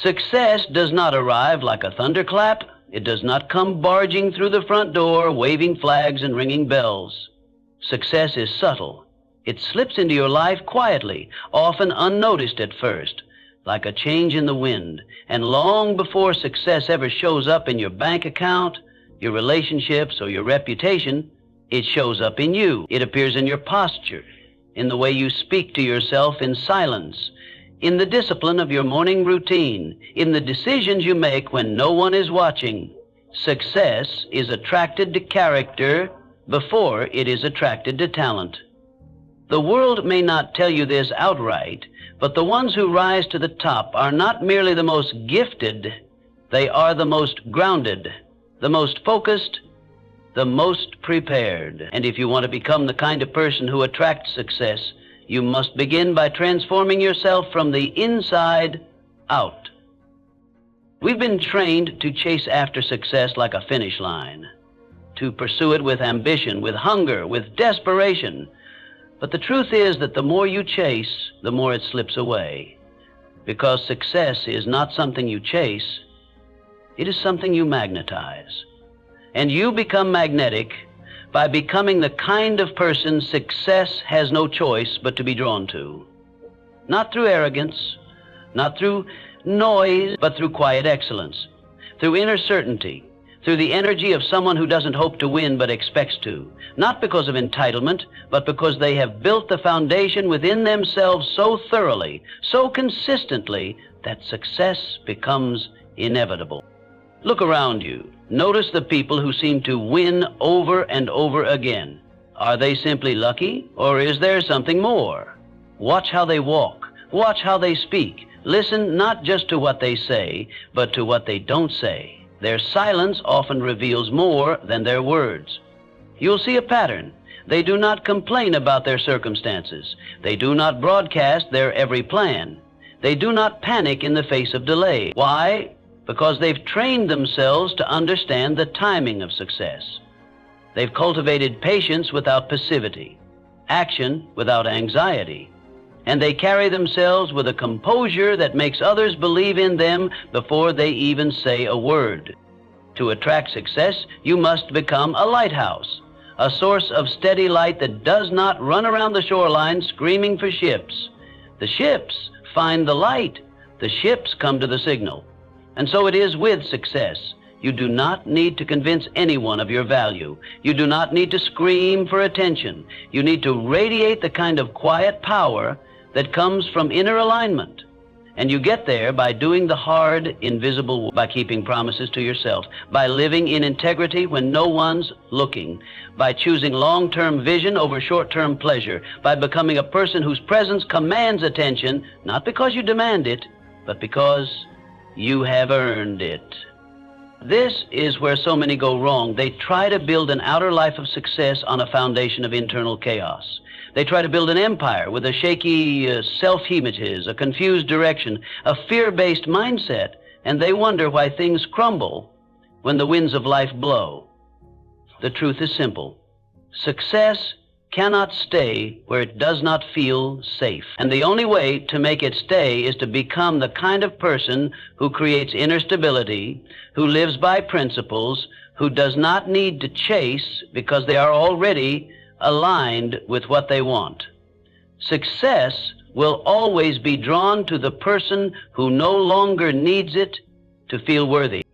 Success does not arrive like a thunderclap. It does not come barging through the front door, waving flags and ringing bells. Success is subtle. It slips into your life quietly, often unnoticed at first, like a change in the wind. And long before success ever shows up in your bank account, your relationships, or your reputation, it shows up in you. It appears in your posture, in the way you speak to yourself in silence, in the discipline of your morning routine, in the decisions you make when no one is watching. Success is attracted to character before it is attracted to talent. The world may not tell you this outright, but the ones who rise to the top are not merely the most gifted, they are the most grounded, the most focused, the most prepared. And if you want to become the kind of person who attracts success, you must begin by transforming yourself from the inside out. We've been trained to chase after success like a finish line, to pursue it with ambition, with hunger, with desperation. But the truth is that the more you chase, the more it slips away. Because success is not something you chase, it is something you magnetize. And you become magnetic by becoming the kind of person success has no choice but to be drawn to. Not through arrogance, not through noise, but through quiet excellence, through inner certainty, through the energy of someone who doesn't hope to win but expects to, not because of entitlement, but because they have built the foundation within themselves so thoroughly, so consistently, that success becomes inevitable. Look around you. Notice the people who seem to win over and over again. Are they simply lucky, or is there something more? Watch how they walk. Watch how they speak. Listen not just to what they say, but to what they don't say. Their silence often reveals more than their words. You'll see a pattern. They do not complain about their circumstances. They do not broadcast their every plan. They do not panic in the face of delay. Why? Because they've trained themselves to understand the timing of success. They've cultivated patience without passivity, action without anxiety, and they carry themselves with a composure that makes others believe in them before they even say a word. To attract success, you must become a lighthouse, a source of steady light that does not run around the shoreline screaming for ships. The ships find the light. The ships come to the signal. And so it is with success. You do not need to convince anyone of your value. You do not need to scream for attention. You need to radiate the kind of quiet power that comes from inner alignment. And you get there by doing the hard, invisible work, by keeping promises to yourself, by living in integrity when no one's looking, by choosing long-term vision over short-term pleasure, by becoming a person whose presence commands attention, not because you demand it, but because you have earned it. This is where so many go wrong. They try to build an outer life of success on a foundation of internal chaos. They try to build an empire with a shaky self-image, a confused direction, a fear-based mindset, and they wonder why things crumble when the winds of life blow. The truth is simple. Success cannot stay where it does not feel safe. And the only way to make it stay is to become the kind of person who creates inner stability, who lives by principles, who does not need to chase because they are already aligned with what they want. Success will always be drawn to the person who no longer needs it to feel worthy.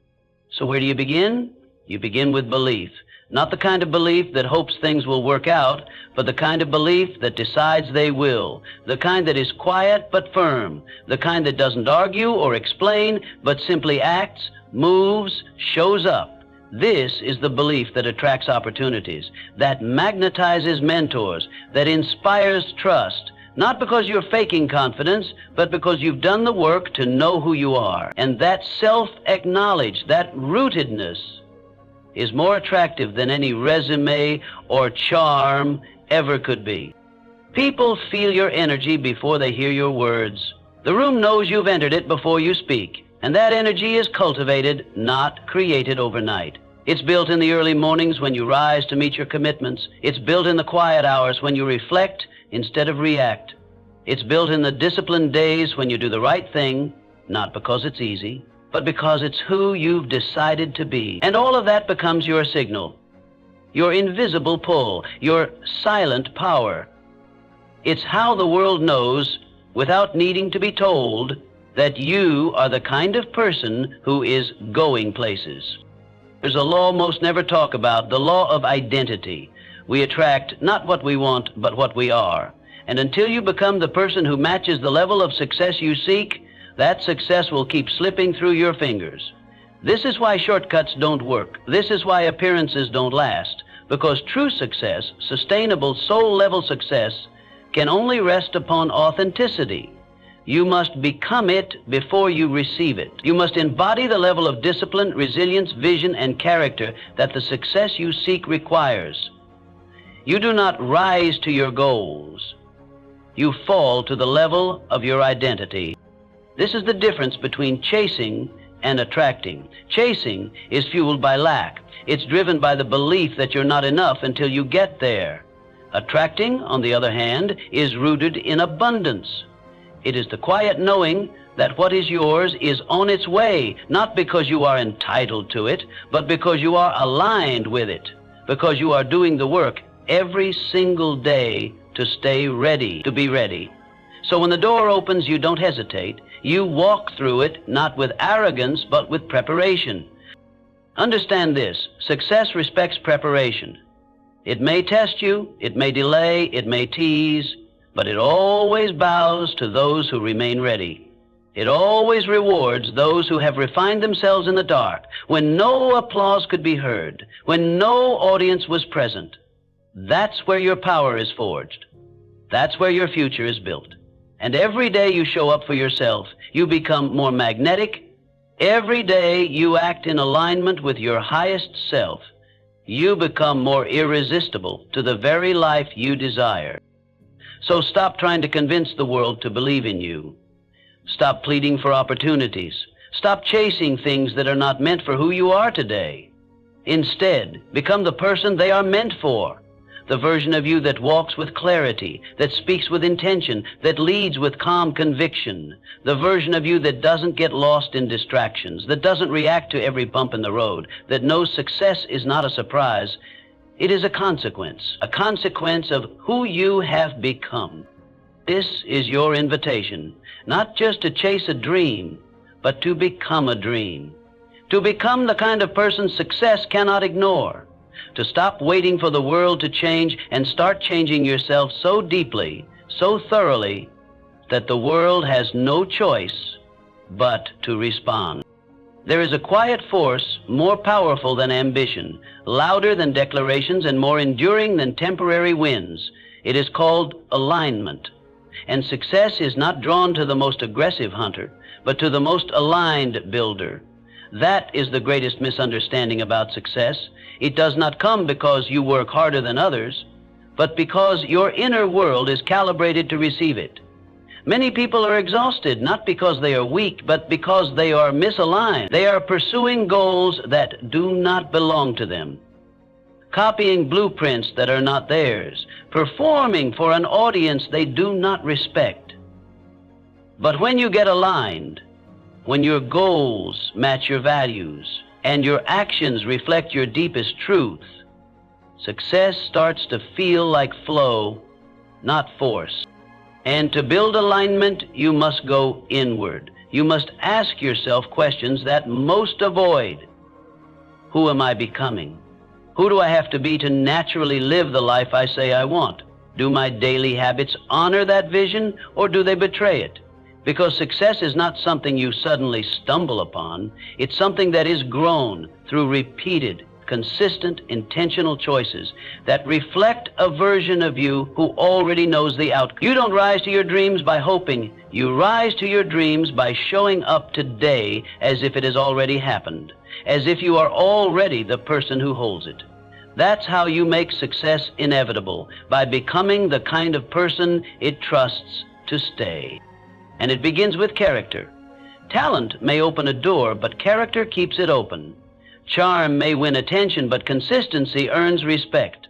So where do you begin? You begin with belief. Not the kind of belief that hopes things will work out, but the kind of belief that decides they will. The kind that is quiet but firm. The kind that doesn't argue or explain, but simply acts, moves, shows up. This is the belief that attracts opportunities, that magnetizes mentors, that inspires trust, not because you're faking confidence, but because you've done the work to know who you are. And that self-acknowledge, that rootedness, is more attractive than any resume or charm ever could be. People feel your energy before they hear your words. The room knows you've entered it before you speak, and that energy is cultivated, not created overnight. It's built in the early mornings when you rise to meet your commitments. It's built in the quiet hours when you reflect instead of react. It's built in the disciplined days when you do the right thing not because it's easy, but because it's who you've decided to be. And all of that becomes your signal, your invisible pull, your silent power. It's how the world knows, without needing to be told, that you are the kind of person who is going places. There's a law most never talk about, the law of identity. We attract not what we want, but what we are. And until you become the person who matches the level of success you seek, that success will keep slipping through your fingers. This is why shortcuts don't work. This is why appearances don't last. Because true success, sustainable soul-level success, can only rest upon authenticity. You must become it before you receive it. You must embody the level of discipline, resilience, vision, and character that the success you seek requires. You do not rise to your goals. You fall to the level of your identity. This is the difference between chasing and attracting. Chasing is fueled by lack. It's driven by the belief that you're not enough until you get there. Attracting, on the other hand, is rooted in abundance. It is the quiet knowing that what is yours is on its way, not because you are entitled to it, but because you are aligned with it, because you are doing the work every single day to stay ready, to be ready. So when the door opens, you don't hesitate. You walk through it, not with arrogance, but with preparation. Understand this, success respects preparation. It may test you, it may delay, it may tease, but it always bows to those who remain ready. It always rewards those who have refined themselves in the dark, when no applause could be heard, when no audience was present. That's where your power is forged. That's where your future is built. And every day you show up for yourself, you become more magnetic. Every day you act in alignment with your highest self. You become more irresistible to the very life you desire. So stop trying to convince the world to believe in you. Stop pleading for opportunities. Stop chasing things that are not meant for who you are today. Instead, become the person they are meant for. The version of you that walks with clarity, that speaks with intention, that leads with calm conviction. The version of you that doesn't get lost in distractions, that doesn't react to every bump in the road, that knows success is not a surprise. It is a consequence of who you have become. This is your invitation, not just to chase a dream, but to become a dream. To become the kind of person success cannot ignore. To stop waiting for the world to change and start changing yourself so deeply, so thoroughly, that the world has no choice but to respond. There is a quiet force more powerful than ambition, louder than declarations, and more enduring than temporary wins. It is called alignment. And success is not drawn to the most aggressive hunter, but to the most aligned builder. That is the greatest misunderstanding about success. It does not come because you work harder than others, but because your inner world is calibrated to receive it. Many people are exhausted, not because they are weak, but because they are misaligned. They are pursuing goals that do not belong to them, copying blueprints that are not theirs, performing for an audience they do not respect. But when you get aligned, when your goals match your values and your actions reflect your deepest truth, success starts to feel like flow, not force. And to build alignment, you must go inward. You must ask yourself questions that most avoid. Who am I becoming? Who do I have to be to naturally live the life I say I want? Do my daily habits honor that vision, or do they betray it? Because success is not something you suddenly stumble upon. It's something that is grown through repeated, consistent, intentional choices that reflect a version of you who already knows the outcome. You don't rise to your dreams by hoping. You rise to your dreams by showing up today as if it has already happened, as if you are already the person who holds it. That's how you make success inevitable, by becoming the kind of person it trusts to stay. And it begins with character. Talent may open a door, but character keeps it open. Charm may win attention, but consistency earns respect.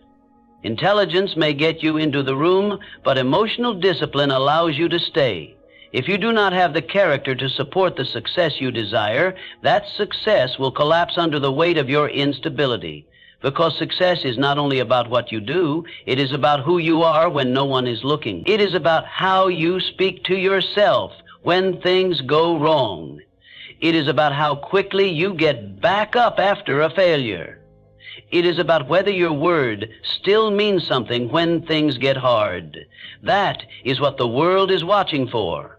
Intelligence may get you into the room, but emotional discipline allows you to stay. If you do not have the character to support the success you desire, that success will collapse under the weight of your instability. Because success is not only about what you do, it is about who you are when no one is looking. It is about how you speak to yourself when things go wrong. It is about how quickly you get back up after a failure. It is about whether your word still means something when things get hard. That is what the world is watching for.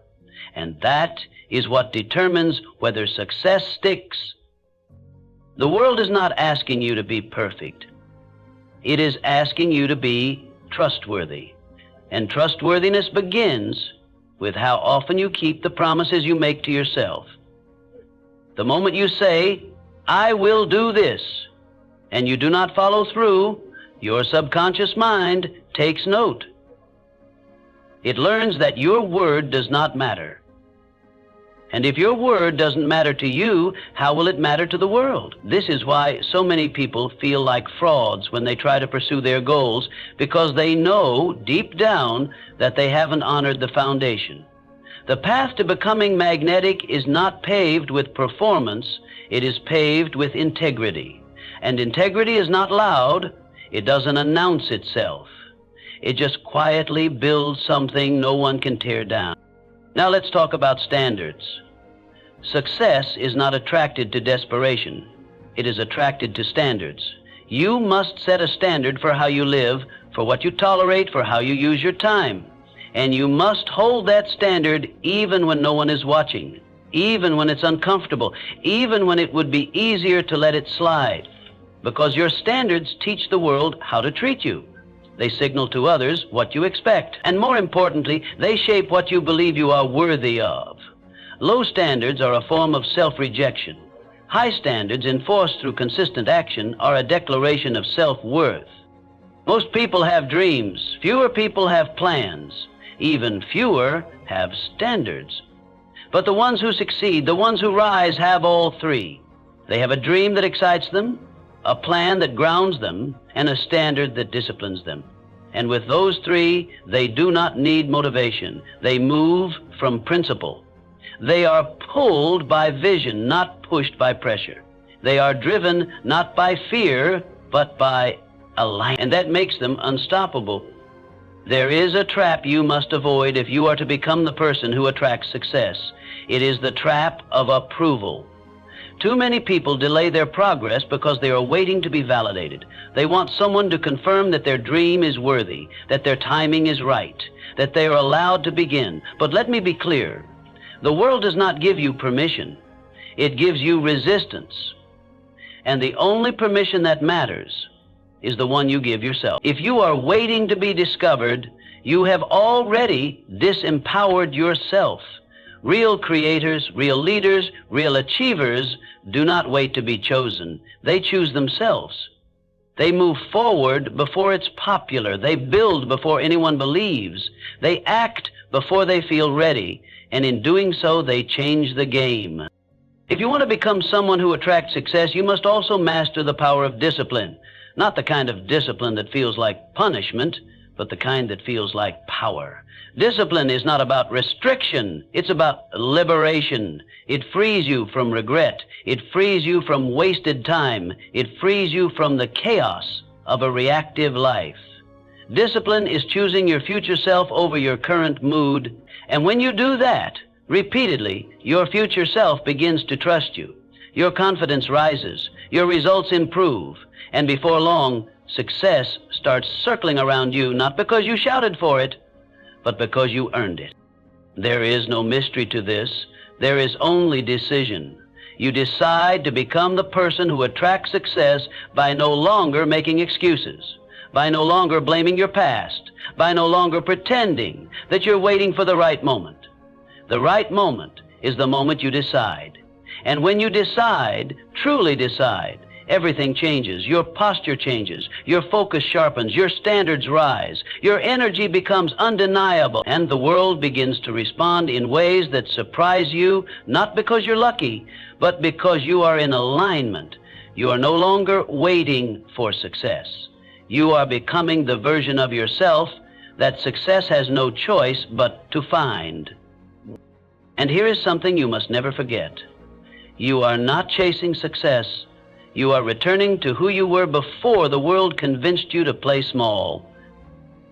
And that is what determines whether success sticks. The world is not asking you to be perfect. It is asking you to be trustworthy. And trustworthiness begins with how often you keep the promises you make to yourself. The moment you say, "I will do this," and you do not follow through, your subconscious mind takes note. It learns that your word does not matter. And if your word doesn't matter to you, how will it matter to the world? This is why so many people feel like frauds when they try to pursue their goals, because they know deep down that they haven't honored the foundation. The path to becoming magnetic is not paved with performance, it is paved with integrity. And integrity is not loud, it doesn't announce itself. It just quietly builds something no one can tear down. Now let's talk about standards. Success is not attracted to desperation. It is attracted to standards. You must set a standard for how you live, for what you tolerate, for how you use your time. And you must hold that standard even when no one is watching, even when it's uncomfortable, even when it would be easier to let it slide. Because your standards teach the world how to treat you. They signal to others what you expect. And more importantly, they shape what you believe you are worthy of. Low standards are a form of self-rejection. High standards enforced through consistent action are a declaration of self-worth. Most people have dreams. Fewer people have plans. Even fewer have standards. But the ones who succeed, the ones who rise, have all three. They have a dream that excites them, a plan that grounds them, and a standard that disciplines them. And with those three, they do not need motivation. They move from principle. They are pulled by vision, not pushed by pressure. They are driven not by fear, but by alignment. And that makes them unstoppable. There is a trap you must avoid if you are to become the person who attracts success. It is the trap of approval. Too many people delay their progress because they are waiting to be validated. They want someone to confirm that their dream is worthy, that their timing is right, that they are allowed to begin. But let me be clear. The world does not give you permission. It gives you resistance. And the only permission that matters is the one you give yourself. If you are waiting to be discovered, you have already disempowered yourself. Real creators, real leaders, real achievers do not wait to be chosen. They choose themselves. They move forward before it's popular. They build before anyone believes. They act before they feel ready. And in doing so, they change the game. If you want to become someone who attracts success, you must also master the power of discipline. Not the kind of discipline that feels like punishment, but the kind that feels like power. Discipline is not about restriction, it's about liberation. It frees you from regret. It frees you from wasted time. It frees you from the chaos of a reactive life. Discipline is choosing your future self over your current mood. And when you do that, repeatedly, your future self begins to trust you. Your confidence rises. Your results improve. And before long, success starts circling around you, not because you shouted for it, but because you earned it. There is no mystery to this. There is only decision. You decide to become the person who attracts success by no longer making excuses, by no longer blaming your past, by no longer pretending that you're waiting for the right moment. The right moment is the moment you decide. And when you decide, truly decide, everything changes. Your posture changes. Your focus sharpens. Your standards rise. Your energy becomes undeniable. And the world begins to respond in ways that surprise you, not because you're lucky, but because you are in alignment. You are no longer waiting for success. You are becoming the version of yourself that success has no choice but to find. And here is something you must never forget. You are not chasing success. You are returning to who you were before the world convinced you to play small.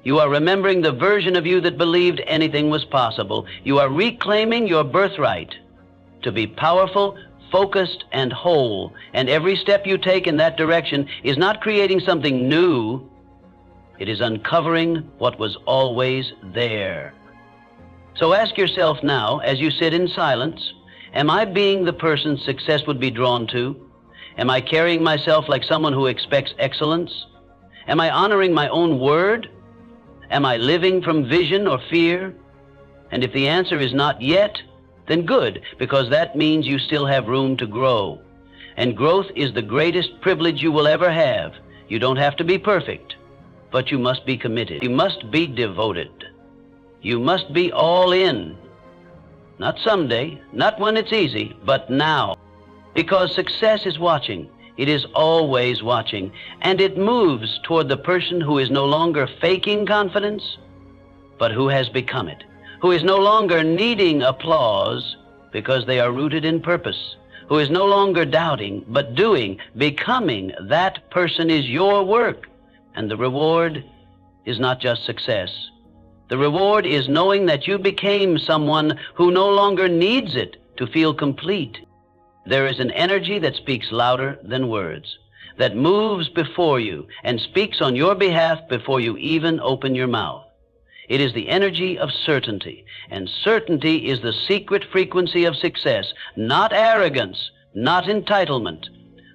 You are remembering the version of you that believed anything was possible. You are reclaiming your birthright to be powerful, focused, and whole. And every step you take in that direction is not creating something new. It is uncovering what was always there. So ask yourself now, as you sit in silence, am I being the person success would be drawn to? Am I carrying myself like someone who expects excellence? Am I honoring my own word? Am I living from vision or fear? And if the answer is not yet, then good, because that means you still have room to grow. And growth is the greatest privilege you will ever have. You don't have to be perfect, but you must be committed. You must be devoted. You must be all in. Not someday, not when it's easy, but now. Because success is watching. It is always watching, and it moves toward the person who is no longer faking confidence, but who has become it, who is no longer needing applause because they are rooted in purpose, who is no longer doubting, but doing. Becoming that person is your work, and the reward is not just success. The reward is knowing that you became someone who no longer needs it to feel complete. There is an energy that speaks louder than words, that moves before you and speaks on your behalf before you even open your mouth. It is the energy of certainty, and certainty is the secret frequency of success, not arrogance, not entitlement,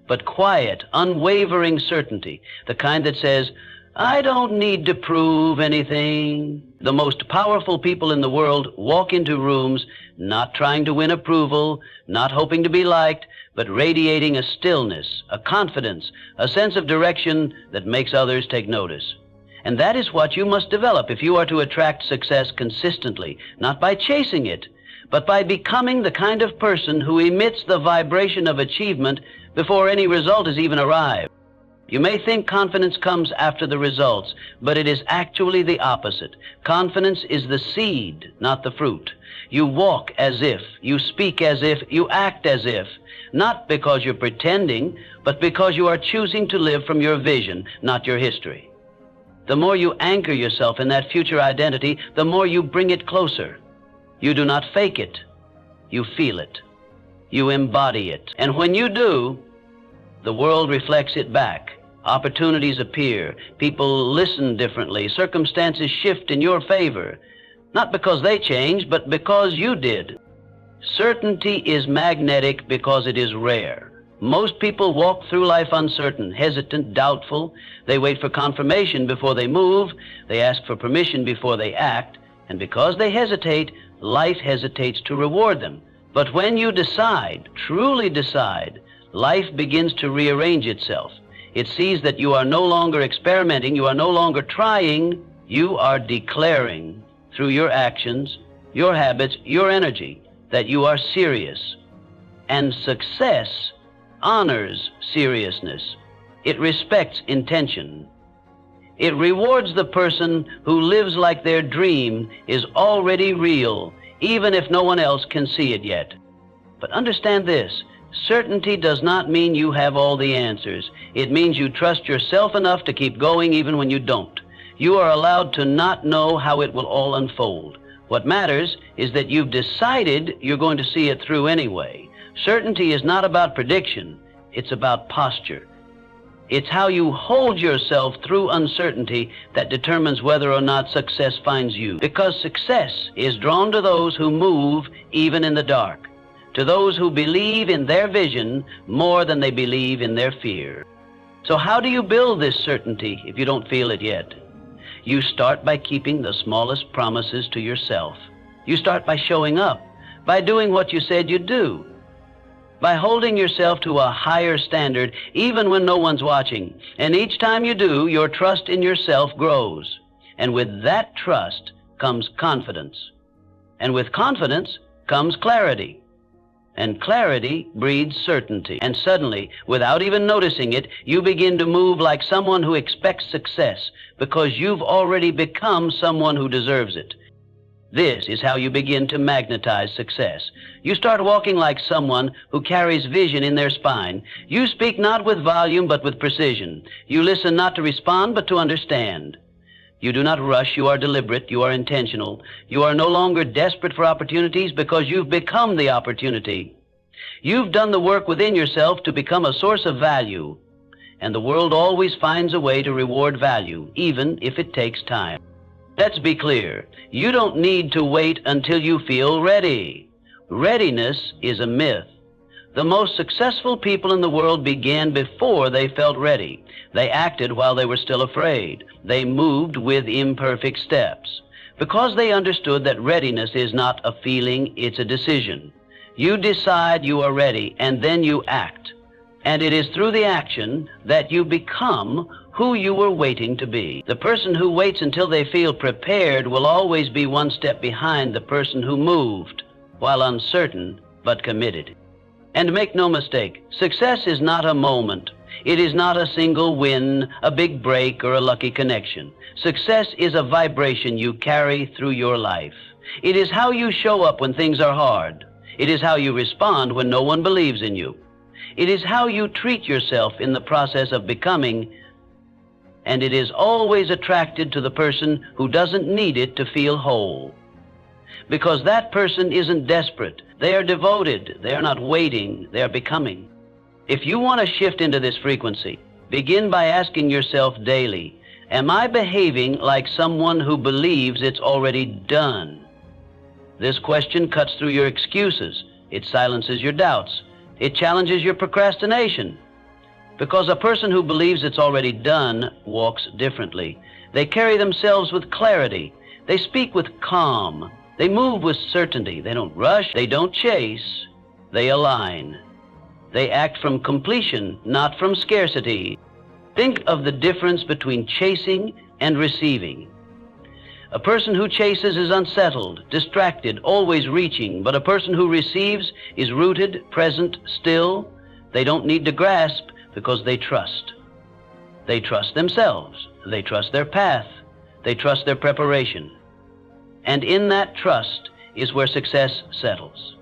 but quiet, unwavering certainty, the kind that says, I don't need to prove anything. The most powerful people in the world walk into rooms not trying to win approval, not hoping to be liked, but radiating a stillness, a confidence, a sense of direction that makes others take notice. And that is what you must develop if you are to attract success consistently, not by chasing it, but by becoming the kind of person who emits the vibration of achievement before any result has even arrived. You may think confidence comes after the results, but it is actually the opposite. Confidence is the seed, not the fruit. You walk as if, you speak as if, you act as if, not because you're pretending, but because you are choosing to live from your vision, not your history. The more you anchor yourself in that future identity, the more you bring it closer. You do not fake it. You feel it. You embody it. And when you do, the world reflects it back. Opportunities appear, people listen differently, circumstances shift in your favor, not because they changed, but because you did. Certainty is magnetic because it is rare. Most people walk through life uncertain, hesitant, doubtful. They wait for confirmation before they move, they ask for permission before they act, and because they hesitate, life hesitates to reward them. But when you decide, truly decide, life begins to rearrange itself. It sees that you are no longer experimenting, you are no longer trying, you are declaring through your actions, your habits, your energy, that you are serious. And success honors seriousness. It respects intention. It rewards the person who lives like their dream is already real, even if no one else can see it yet. But understand this. Certainty does not mean you have all the answers. It means you trust yourself enough to keep going even when you don't. You are allowed to not know how it will all unfold. What matters is that you've decided you're going to see it through anyway. Certainty is not about prediction. It's about posture. It's how you hold yourself through uncertainty that determines whether or not success finds you. Because success is drawn to those who move even in the dark, to those who believe in their vision more than they believe in their fear. So how do you build this certainty if you don't feel it yet? You start by keeping the smallest promises to yourself. You start by showing up, by doing what you said you'd do, by holding yourself to a higher standard even when no one's watching. And each time you do, your trust in yourself grows. And with that trust comes confidence. And with confidence comes clarity. And clarity breeds certainty. And suddenly, without even noticing it, you begin to move like someone who expects success because you've already become someone who deserves it. This is how you begin to magnetize success. You start walking like someone who carries vision in their spine. You speak not with volume, but with precision. You listen not to respond, but to understand. You do not rush. You are deliberate. You are intentional. You are no longer desperate for opportunities because you've become the opportunity. You've done the work within yourself to become a source of value. And the world always finds a way to reward value, even if it takes time. Let's be clear. You don't need to wait until you feel ready. Readiness is a myth. The most successful people in the world began before they felt ready. They acted while they were still afraid. They moved with imperfect steps because they understood that readiness is not a feeling, it's a decision. You decide you are ready, and then you act. And it is through the action that you become who you were waiting to be. The person who waits until they feel prepared will always be one step behind the person who moved, while uncertain but committed. And make no mistake, success is not a moment. It is not a single win, a big break, or a lucky connection. Success is a vibration you carry through your life. It is how you show up when things are hard. It is how you respond when no one believes in you. It is how you treat yourself in the process of becoming, and it is always attracted to the person who doesn't need it to feel whole. Because that person isn't desperate. They are devoted. They are not waiting. They are becoming. If you want to shift into this frequency, begin by asking yourself daily, am I behaving like someone who believes it's already done? This question cuts through your excuses. It silences your doubts. It challenges your procrastination. Because a person who believes it's already done walks differently. They carry themselves with clarity. They speak with calm. They move with certainty. They don't rush. They don't chase. They align. They act from completion, not from scarcity. Think of the difference between chasing and receiving. A person who chases is unsettled, distracted, always reaching, but a person who receives is rooted, present, still. They don't need to grasp because they trust. They trust themselves. They trust their path. They trust their preparation. And in that trust is where success settles.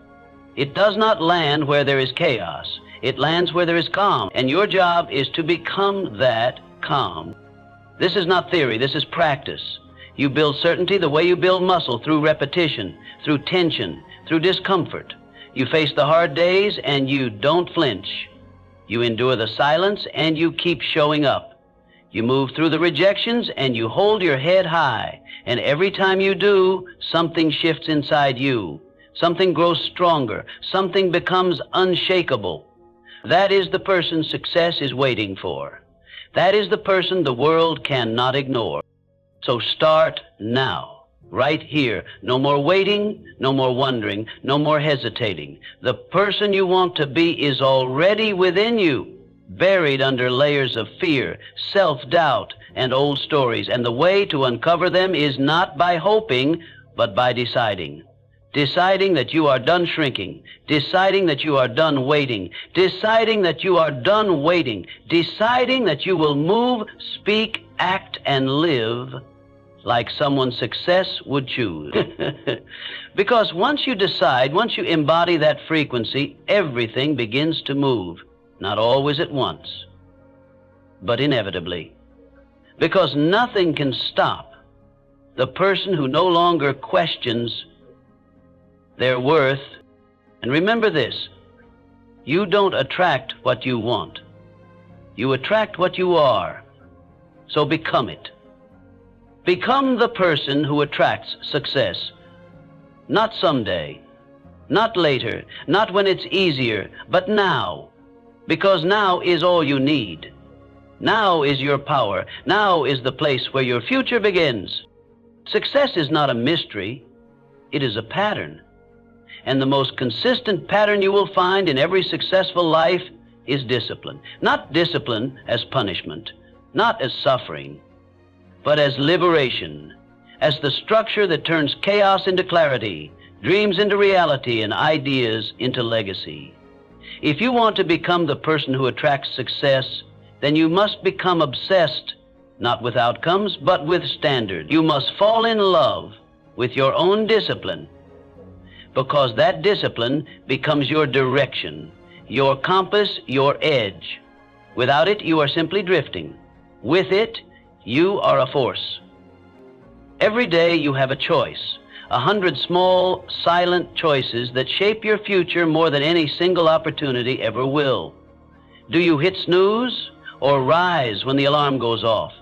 It does not land where there is chaos. It lands where there is calm. And your job is to become that calm. This is not theory. This is practice. You build certainty the way you build muscle, through repetition, through tension, through discomfort. You face the hard days and you don't flinch. You endure the silence and you keep showing up. You move through the rejections and you hold your head high. And every time you do, something shifts inside you. Something grows stronger. Something becomes unshakable. That is the person success is waiting for. That is the person the world cannot ignore. So start now, right here. No more waiting, no more wondering, no more hesitating. The person you want to be is already within you, buried under layers of fear, self-doubt, and old stories. And the way to uncover them is not by hoping, but by deciding. Deciding that you are done shrinking. Deciding that you are done waiting. Deciding that you are done waiting. Deciding that you will move, speak, act, and live like someone success would choose. Because once you decide, once you embody that frequency, everything begins to move. Not always at once, but inevitably. Because nothing can stop the person who no longer questions their worth. And remember this, you don't attract what you want. You attract what you are. So become it. Become the person who attracts success. Not someday, not later, not when it's easier, but now. Because now is all you need. Now is your power. Now is the place where your future begins. Success is not a mystery. It is a pattern. And the most consistent pattern you will find in every successful life is discipline. Not discipline as punishment, not as suffering, but as liberation, as the structure that turns chaos into clarity, dreams into reality, and ideas into legacy. If you want to become the person who attracts success, then you must become obsessed, not with outcomes, but with standards. You must fall in love, with your own discipline, because that discipline becomes your direction, your compass, your edge. Without it, you are simply drifting. With it, you are a force. Every day you have a choice, 100 small, silent choices that shape your future more than any single opportunity ever will. Do you hit snooze or rise when the alarm goes off?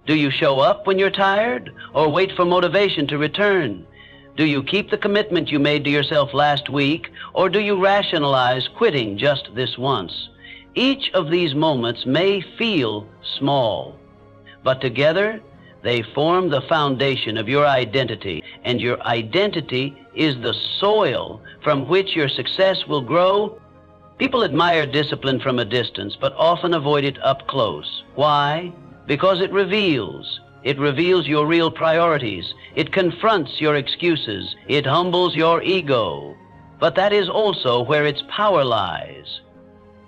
Do you show up when you're tired or wait for motivation to return? Do you keep the commitment you made to yourself last week, or do you rationalize quitting just this once? Each of these moments may feel small, but together they form the foundation of your identity, and your identity is the soil from which your success will grow. People admire discipline from a distance, but often avoid it up close. Why? Because it reveals your real priorities. It confronts your excuses. It humbles your ego. But that is also where its power lies.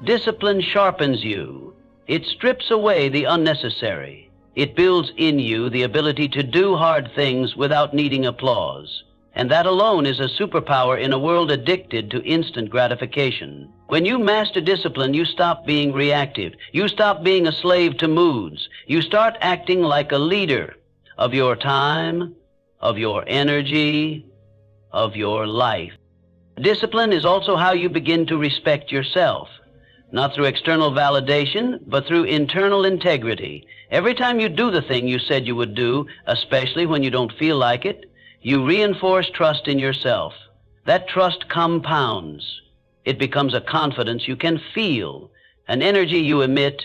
Discipline sharpens you. It strips away the unnecessary. It builds in you the ability to do hard things without needing applause. And that alone is a superpower in a world addicted to instant gratification. When you master discipline, you stop being reactive. You stop being a slave to moods. You start acting like a leader of your time, of your energy, of your life. Discipline is also how you begin to respect yourself, not through external validation, but through internal integrity. Every time you do the thing you said you would do, especially when you don't feel like it, you reinforce trust in yourself. That trust compounds. It becomes a confidence you can feel, an energy you emit,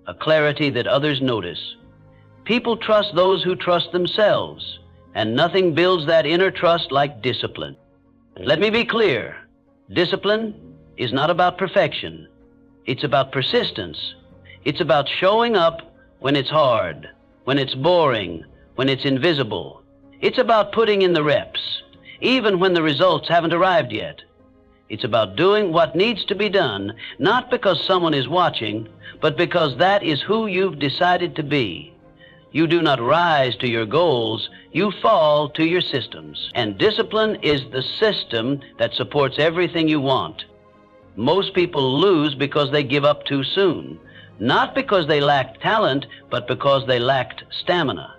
a clarity that others notice. People trust those who trust themselves, and nothing builds that inner trust like discipline. Let me be clear. Discipline is not about perfection. It's about persistence. It's about showing up when it's hard, when it's boring, when it's invisible. It's about putting in the reps, even when the results haven't arrived yet. It's about doing what needs to be done, not because someone is watching, but because that is who you've decided to be. You do not rise to your goals, you fall to your systems. And discipline is the system that supports everything you want. Most people lose because they give up too soon, not because they lacked talent, but because they lacked stamina.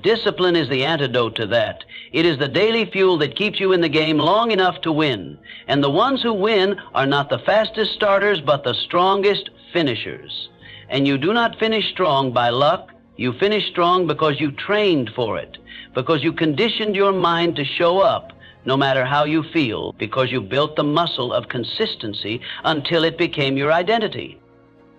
Discipline is the antidote to that. It is the daily fuel that keeps you in the game long enough to win. And the ones who win are not the fastest starters, but the strongest finishers. And you do not finish strong by luck. You finish strong because you trained for it, because you conditioned your mind to show up no matter how you feel, because you built the muscle of consistency until it became your identity.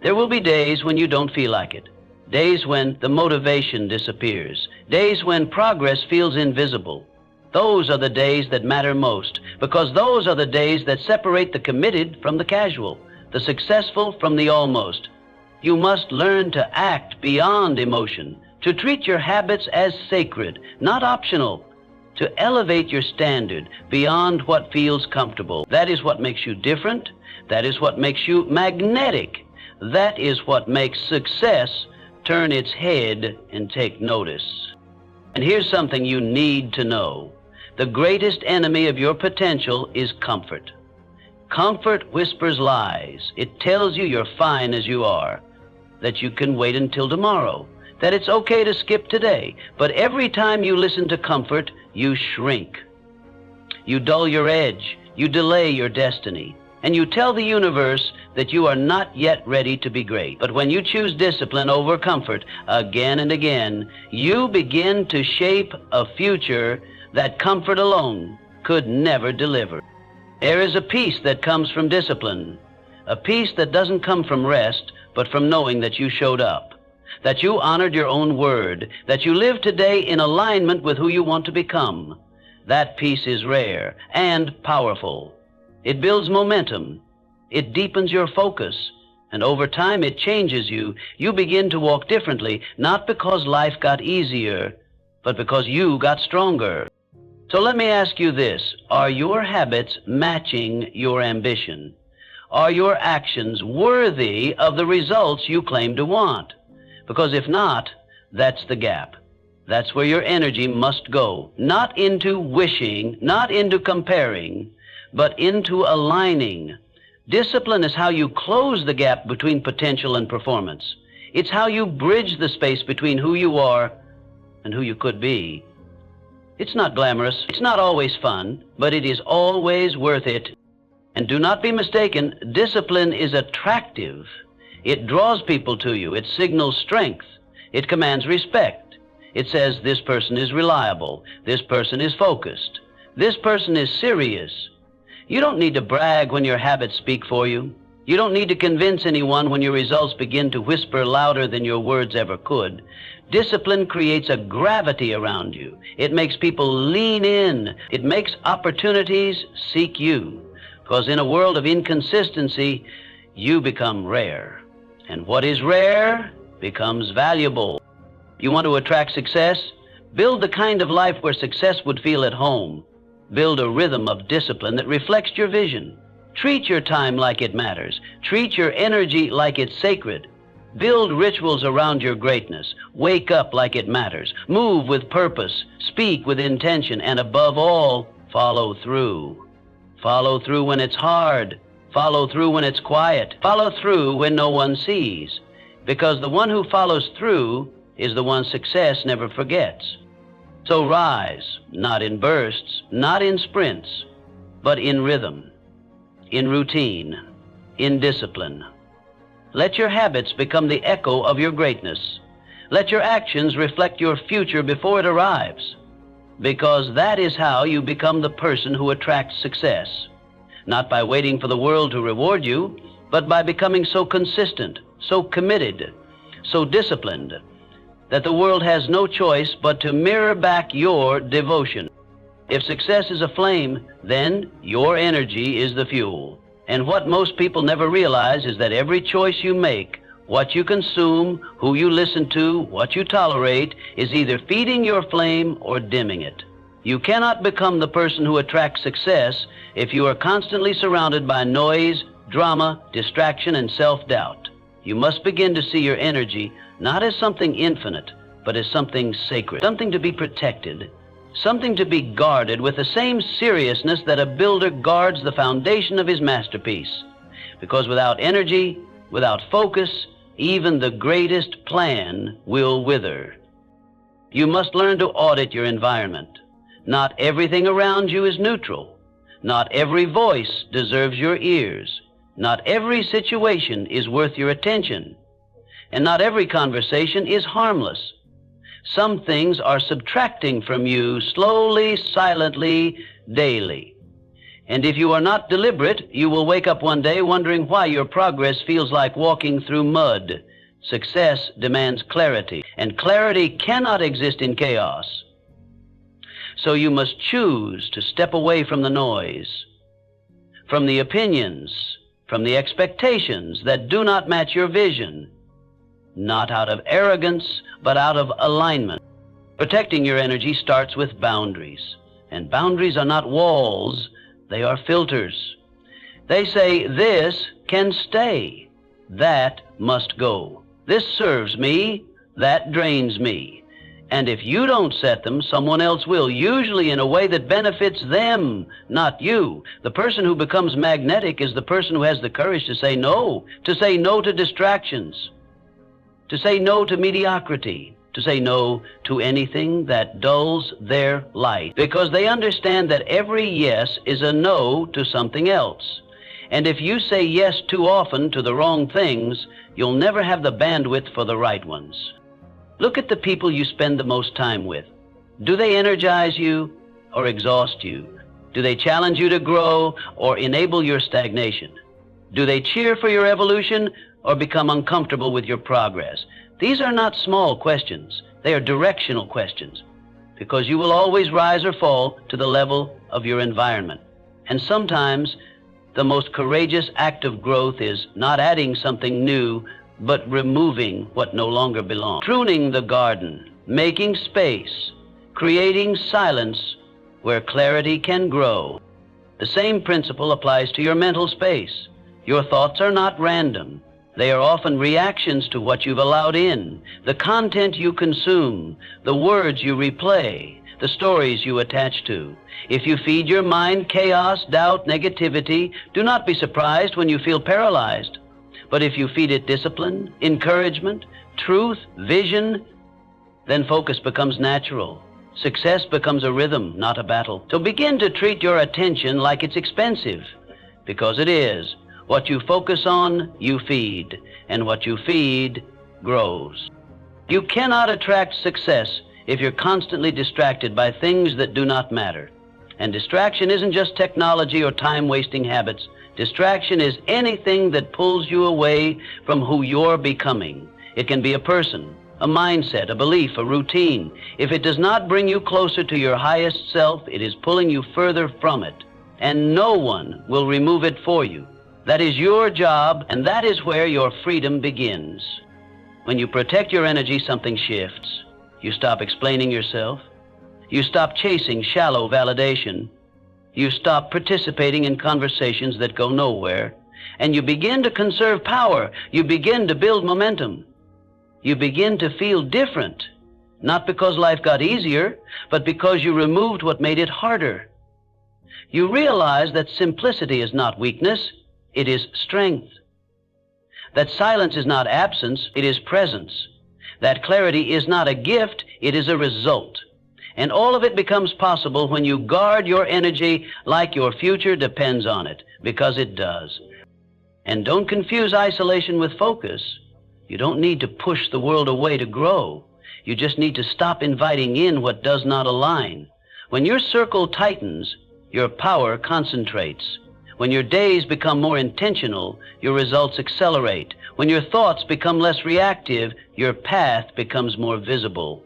There will be days when you don't feel like it. Days when the motivation disappears. Days when progress feels invisible. Those are the days that matter most, because those are the days that separate the committed from the casual, the successful from the almost. You must learn to act beyond emotion, to treat your habits as sacred, not optional, to elevate your standard beyond what feels comfortable. That is what makes you different. That is what makes you magnetic. That is what makes success turn its head and take notice. And here's something you need to know. The greatest enemy of your potential is comfort. Comfort whispers lies. It tells you you're fine as you are, that you can wait until tomorrow, that it's okay to skip today. But every time you listen to comfort, you shrink. You dull your edge. You delay your destiny. And you tell the universe that you are not yet ready to be great. But when you choose discipline over comfort again and again, you begin to shape a future that comfort alone could never deliver. There is a peace that comes from discipline, a peace that doesn't come from rest, but from knowing that you showed up, that you honored your own word, that you live today in alignment with who you want to become. That peace is rare and powerful. It builds momentum. It deepens your focus. And over time, it changes you. You begin to walk differently, not because life got easier, but because you got stronger. So let me ask you this. Are your habits matching your ambition? Are your actions worthy of the results you claim to want? Because if not, that's the gap. That's where your energy must go. Not into wishing, not into comparing, but into aligning. Discipline is how you close the gap between potential and performance. It's how you bridge the space between who you are and who you could be. It's not glamorous, it's not always fun, but it is always worth it. And do not be mistaken, discipline is attractive. It draws people to you, it signals strength, it commands respect. It says this person is reliable, this person is focused, this person is serious. You don't need to brag when your habits speak for you. You don't need to convince anyone when your results begin to whisper louder than your words ever could. Discipline creates a gravity around you. It makes people lean in. It makes opportunities seek you. Because in a world of inconsistency, you become rare. And what is rare becomes valuable. You want to attract success? Build the kind of life where success would feel at home. Build a rhythm of discipline that reflects your vision. Treat your time like it matters. Treat your energy like it's sacred. Build rituals around your greatness. Wake up like it matters. Move with purpose. Speak with intention. And above all, follow through. Follow through when it's hard. Follow through when it's quiet. Follow through when no one sees. Because the one who follows through is the one success never forgets. So rise, not in bursts, not in sprints, but in rhythm, in routine, in discipline. Let your habits become the echo of your greatness. Let your actions reflect your future before it arrives, because that is how you become the person who attracts success. Not by waiting for the world to reward you, but by becoming so consistent, so committed, so disciplined, that the world has no choice but to mirror back your devotion. If success is a flame, then your energy is the fuel. And what most people never realize is that every choice you make, what you consume, who you listen to, what you tolerate, is either feeding your flame or dimming it. You cannot become the person who attracts success if you are constantly surrounded by noise, drama, distraction, and self-doubt. You must begin to see your energy not as something infinite, but as something sacred, something to be protected, something to be guarded with the same seriousness that a builder guards the foundation of his masterpiece. Because without energy, without focus, even the greatest plan will wither. You must learn to audit your environment. Not everything around you is neutral. Not every voice deserves your ears. Not every situation is worth your attention. And not every conversation is harmless. Some things are subtracting from you slowly, silently, daily. And if you are not deliberate, you will wake up one day wondering why your progress feels like walking through mud. Success demands clarity, and clarity cannot exist in chaos. So you must choose to step away from the noise, from the opinions, from the expectations that do not match your vision. Not out of arrogance, but out of alignment. Protecting your energy starts with boundaries. And boundaries are not walls, they are filters. They say, this can stay, that must go. This serves me, that drains me. And if you don't set them, someone else will, usually in a way that benefits them, not you. The person who becomes magnetic is the person who has the courage to say no to distractions, to say no to mediocrity, to say no to anything that dulls their light, because they understand that every yes is a no to something else. And if you say yes too often to the wrong things, you'll never have the bandwidth for the right ones. Look at the people you spend the most time with. Do they energize you or exhaust you? Do they challenge you to grow or enable your stagnation? Do they cheer for your evolution or become uncomfortable with your progress? These are not small questions. They are directional questions, because you will always rise or fall to the level of your environment. And sometimes the most courageous act of growth is not adding something new, but removing what no longer belongs. Pruning the garden, making space, creating silence where clarity can grow. The same principle applies to your mental space. Your thoughts are not random. They are often reactions to what you've allowed in, the content you consume, the words you replay, the stories you attach to. If you feed your mind chaos, doubt, negativity, do not be surprised when you feel paralyzed. But if you feed it discipline, encouragement, truth, vision, then focus becomes natural. Success becomes a rhythm, not a battle. So begin to treat your attention like it's expensive, because it is. What you focus on, you feed, and what you feed grows. You cannot attract success if you're constantly distracted by things that do not matter. And distraction isn't just technology or time-wasting habits. Distraction is anything that pulls you away from who you're becoming. It can be a person, a mindset, a belief, a routine. If it does not bring you closer to your highest self, it is pulling you further from it, and no one will remove it for you. That is your job, and that is where your freedom begins. When you protect your energy, something shifts. You stop explaining yourself. You stop chasing shallow validation. You stop participating in conversations that go nowhere. And you begin to conserve power. You begin to build momentum. You begin to feel different, not because life got easier, but because you removed what made it harder. You realize that simplicity is not weakness, it is strength. That silence is not absence, it is presence. That clarity is not a gift, it is a result. And all of it becomes possible when you guard your energy like your future depends on it, because it does. And don't confuse isolation with focus. You don't need to push the world away to grow. You just need to stop inviting in what does not align. When your circle tightens, your power concentrates. When your days become more intentional, your results accelerate. When your thoughts become less reactive, your path becomes more visible.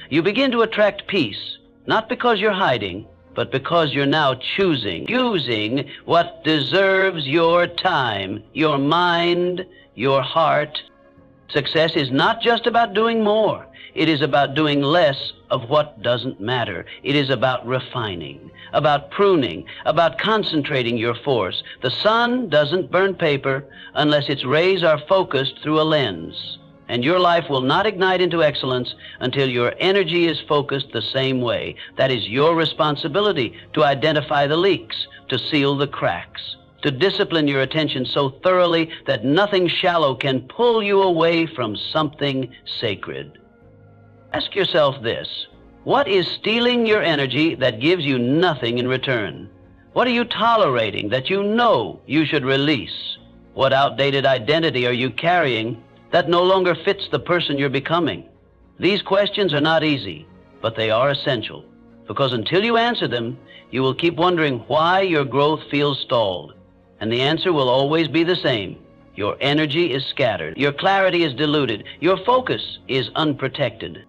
You begin to attract peace, not because you're hiding, but because you're now choosing what deserves your time, your mind, your heart. Success is not just about doing more. It is about doing less of what doesn't matter. It is about refining, about pruning, about concentrating your force. The sun doesn't burn paper unless its rays are focused through a lens. And your life will not ignite into excellence until your energy is focused the same way. That is your responsibility, to identify the leaks, to seal the cracks, to discipline your attention so thoroughly that nothing shallow can pull you away from something sacred. Ask yourself this: what is stealing your energy that gives you nothing in return? What are you tolerating that you know you should release? What outdated identity are you carrying that no longer fits the person you're becoming? These questions are not easy, but they are essential, because until you answer them, you will keep wondering why your growth feels stalled. And the answer will always be the same. Your energy is scattered. Your clarity is diluted. Your focus is unprotected.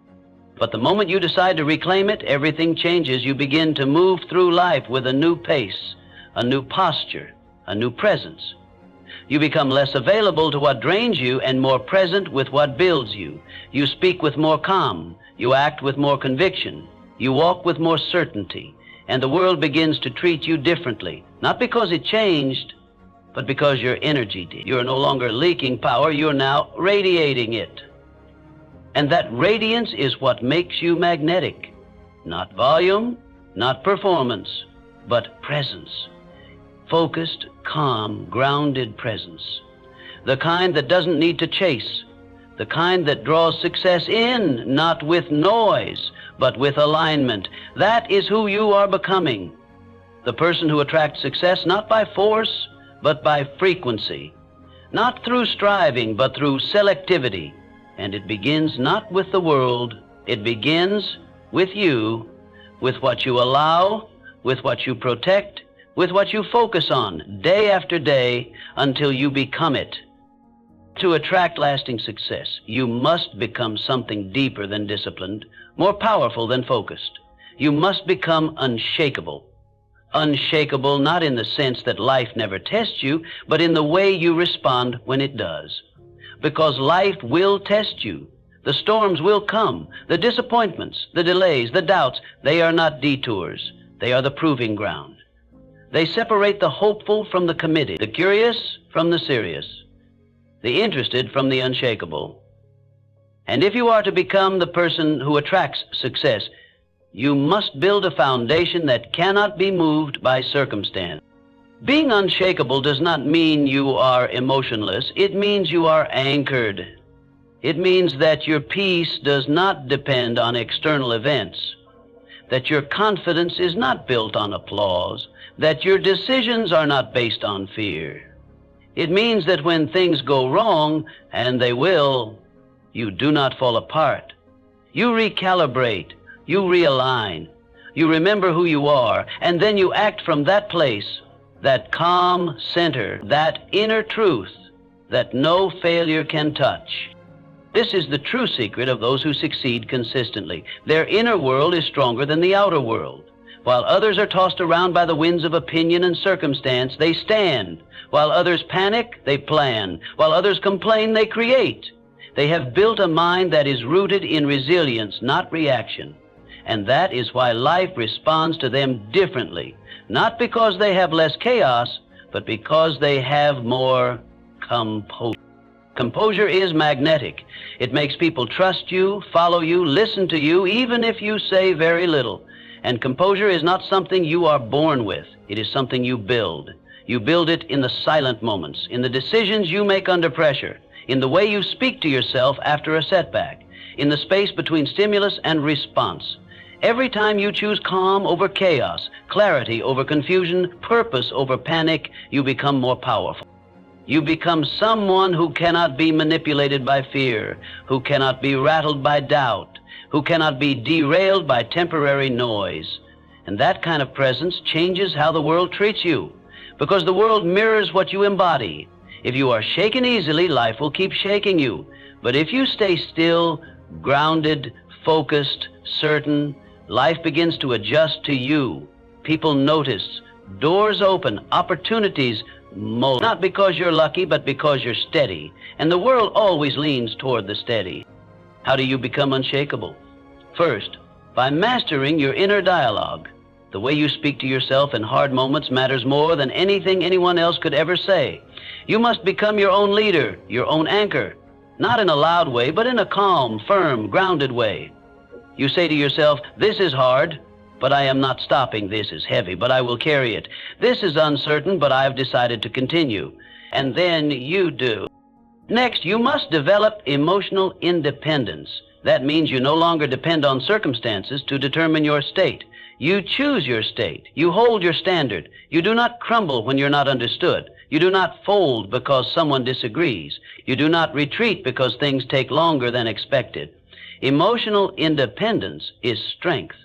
But the moment you decide to reclaim it, everything changes. You begin to move through life with a new pace, a new posture, a new presence. You become less available to what drains you and more present with what builds you. You speak with more calm. You act with more conviction. You walk with more certainty. And the world begins to treat you differently, not because it changed, but because your energy did. You're no longer leaking power, you're now radiating it. And that radiance is what makes you magnetic. Not volume, not performance, but presence. Focused, calm, grounded presence. The kind that doesn't need to chase. The kind that draws success in, not with noise, but with alignment. That is who you are becoming. The person who attracts success not by force, but by frequency. Not through striving, but through selectivity. And it begins not with the world, it begins with you, with what you allow, with what you protect, with what you focus on day after day until you become it. To attract lasting success, you must become something deeper than disciplined, more powerful than focused. You must become unshakable. Unshakable not in the sense that life never tests you, but in the way you respond when it does. Because life will test you. The storms will come. The disappointments, the delays, the doubts, they are not detours. They are the proving ground. They separate the hopeful from the committed, the curious from the serious. the interested from the unshakable. And if you are to become the person who attracts success, you must build a foundation that cannot be moved by circumstance. Being unshakable does not mean you are emotionless. It means you are anchored. It means that your peace does not depend on external events, that your confidence is not built on applause, that your decisions are not based on fear. It means that when things go wrong, and they will, you do not fall apart. You recalibrate, you realign, you remember who you are, and then you act from that place, that calm center, that inner truth that no failure can touch. This is the true secret of those who succeed consistently. Their inner world is stronger than the outer world. While others are tossed around by the winds of opinion and circumstance, they stand. While others panic, they plan. While others complain, they create. They have built a mind that is rooted in resilience, not reaction. And that is why life responds to them differently, not because they have less chaos, but because they have more composure. Composure is magnetic. It makes people trust you, follow you, listen to you, even if you say very little. And composure is not something you are born with. It is something you build. You build it in the silent moments, in the decisions you make under pressure, in the way you speak to yourself after a setback, in the space between stimulus and response. Every time you choose calm over chaos, clarity over confusion, purpose over panic, you become more powerful. You become someone who cannot be manipulated by fear, who cannot be rattled by doubt, who cannot be derailed by temporary noise. And that kind of presence changes how the world treats you, because the world mirrors what you embody. If you are shaken easily, life will keep shaking you. But if you stay still, grounded, focused, certain, life begins to adjust to you. People notice, doors open, opportunities mold. Not because you're lucky, but because you're steady. And the world always leans toward the steady. How do you become unshakable? First, by mastering your inner dialogue. The way you speak to yourself in hard moments matters more than anything anyone else could ever say. You must become your own leader, your own anchor. Not in a loud way, but in a calm, firm, grounded way. You say to yourself, this is hard, but I am not stopping. This is heavy, but I will carry it. This is uncertain, but I have decided to continue. And then you do. Next, you must develop emotional independence. That means you no longer depend on circumstances to determine your state. You choose your state. You hold your standard. You do not crumble when you're not understood. You do not fold because someone disagrees. You do not retreat because things take longer than expected. Emotional independence is strength.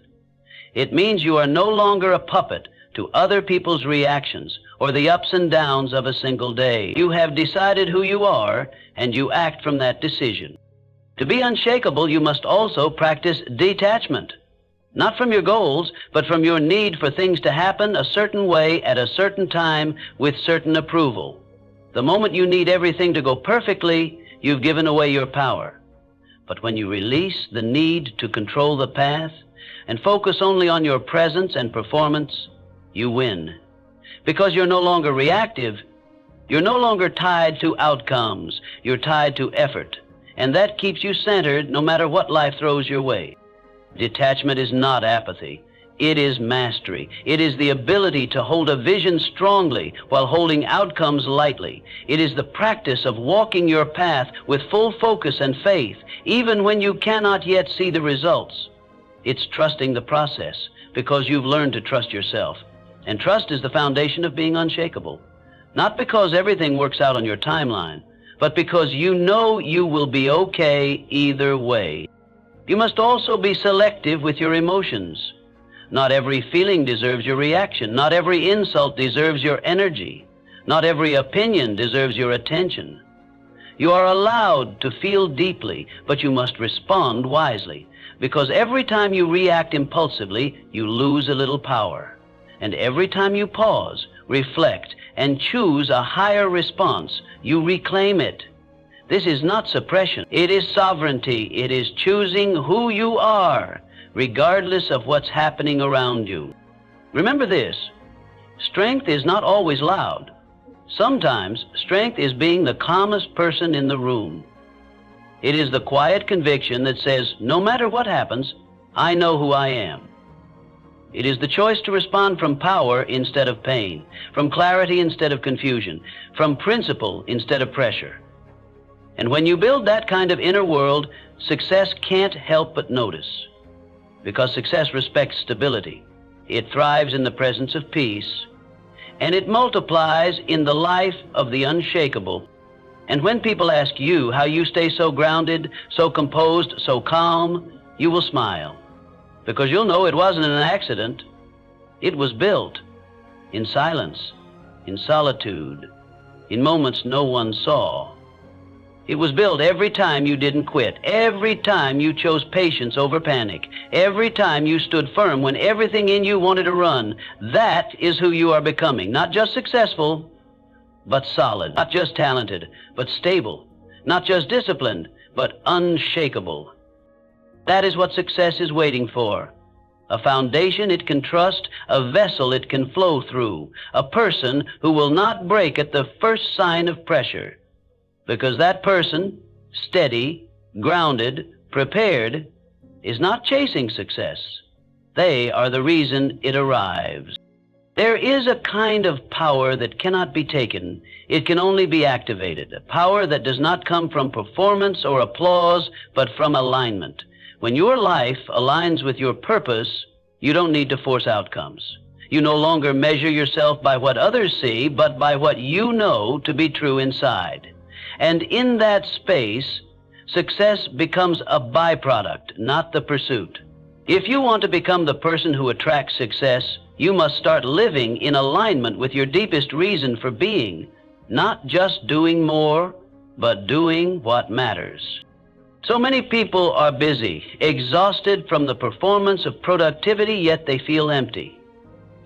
It means you are no longer a puppet to other people's reactions or the ups and downs of a single day. You have decided who you are, and you act from that decision. To be unshakable, you must also practice detachment. Not from your goals, but from your need for things to happen a certain way at a certain time with certain approval. The moment you need everything to go perfectly, you've given away your power. But when you release the need to control the path and focus only on your presence and performance, you win. Because you're no longer reactive, you're no longer tied to outcomes, you're tied to effort. And that keeps you centered no matter what life throws your way. Detachment is not apathy. It is mastery. It is the ability to hold a vision strongly while holding outcomes lightly. It is the practice of walking your path with full focus and faith, even when you cannot yet see the results. It's trusting the process because you've learned to trust yourself. And trust is the foundation of being unshakable. Not because everything works out on your timeline, but because you know you will be okay either way. You must also be selective with your emotions. Not every feeling deserves your reaction. Not every insult deserves your energy. Not every opinion deserves your attention. You are allowed to feel deeply, but you must respond wisely, because every time you react impulsively, you lose a little power. And every time you pause, reflect, and choose a higher response, you reclaim it. This is not suppression. It is sovereignty. It is choosing who you are, regardless of what's happening around you. Remember this, strength is not always loud. Sometimes strength is being the calmest person in the room. It is the quiet conviction that says, no matter what happens, I know who I am. It is the choice to respond from power instead of pain, from clarity instead of confusion, from principle instead of pressure. And when you build that kind of inner world, success can't help but notice. Because success respects stability. It thrives in the presence of peace, and it multiplies in the life of the unshakable. And when people ask you how you stay so grounded, so composed, so calm, you will smile. Because you'll know it wasn't an accident. It was built in silence, in solitude, in moments no one saw. It was built every time you didn't quit, every time you chose patience over panic, every time you stood firm when everything in you wanted to run. That is who you are becoming. Not just successful, but solid. Not just talented, but stable. Not just disciplined, but unshakable. That is what success is waiting for. A foundation it can trust, a vessel it can flow through, a person who will not break at the first sign of pressure. Because that person, steady, grounded, prepared, is not chasing success. They are the reason it arrives. There is a kind of power that cannot be taken. It can only be activated. A power that does not come from performance or applause, but from alignment. When your life aligns with your purpose, you don't need to force outcomes. You no longer measure yourself by what others see, but by what you know to be true inside. And in that space, success becomes a byproduct, not the pursuit. If you want to become the person who attracts success, you must start living in alignment with your deepest reason for being, not just doing more, but doing what matters. So many people are busy, exhausted from the performance of productivity, yet they feel empty.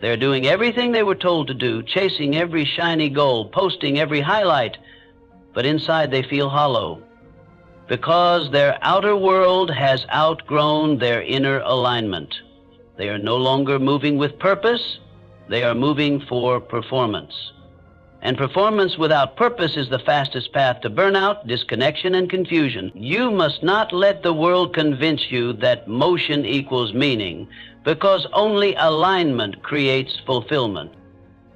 They're doing everything they were told to do, chasing every shiny goal, posting every highlight, but inside they feel hollow because their outer world has outgrown their inner alignment. They are no longer moving with purpose, they are moving for performance. And performance without purpose is the fastest path to burnout, disconnection, and confusion. You must not let the world convince you that motion equals meaning, because only alignment creates fulfillment.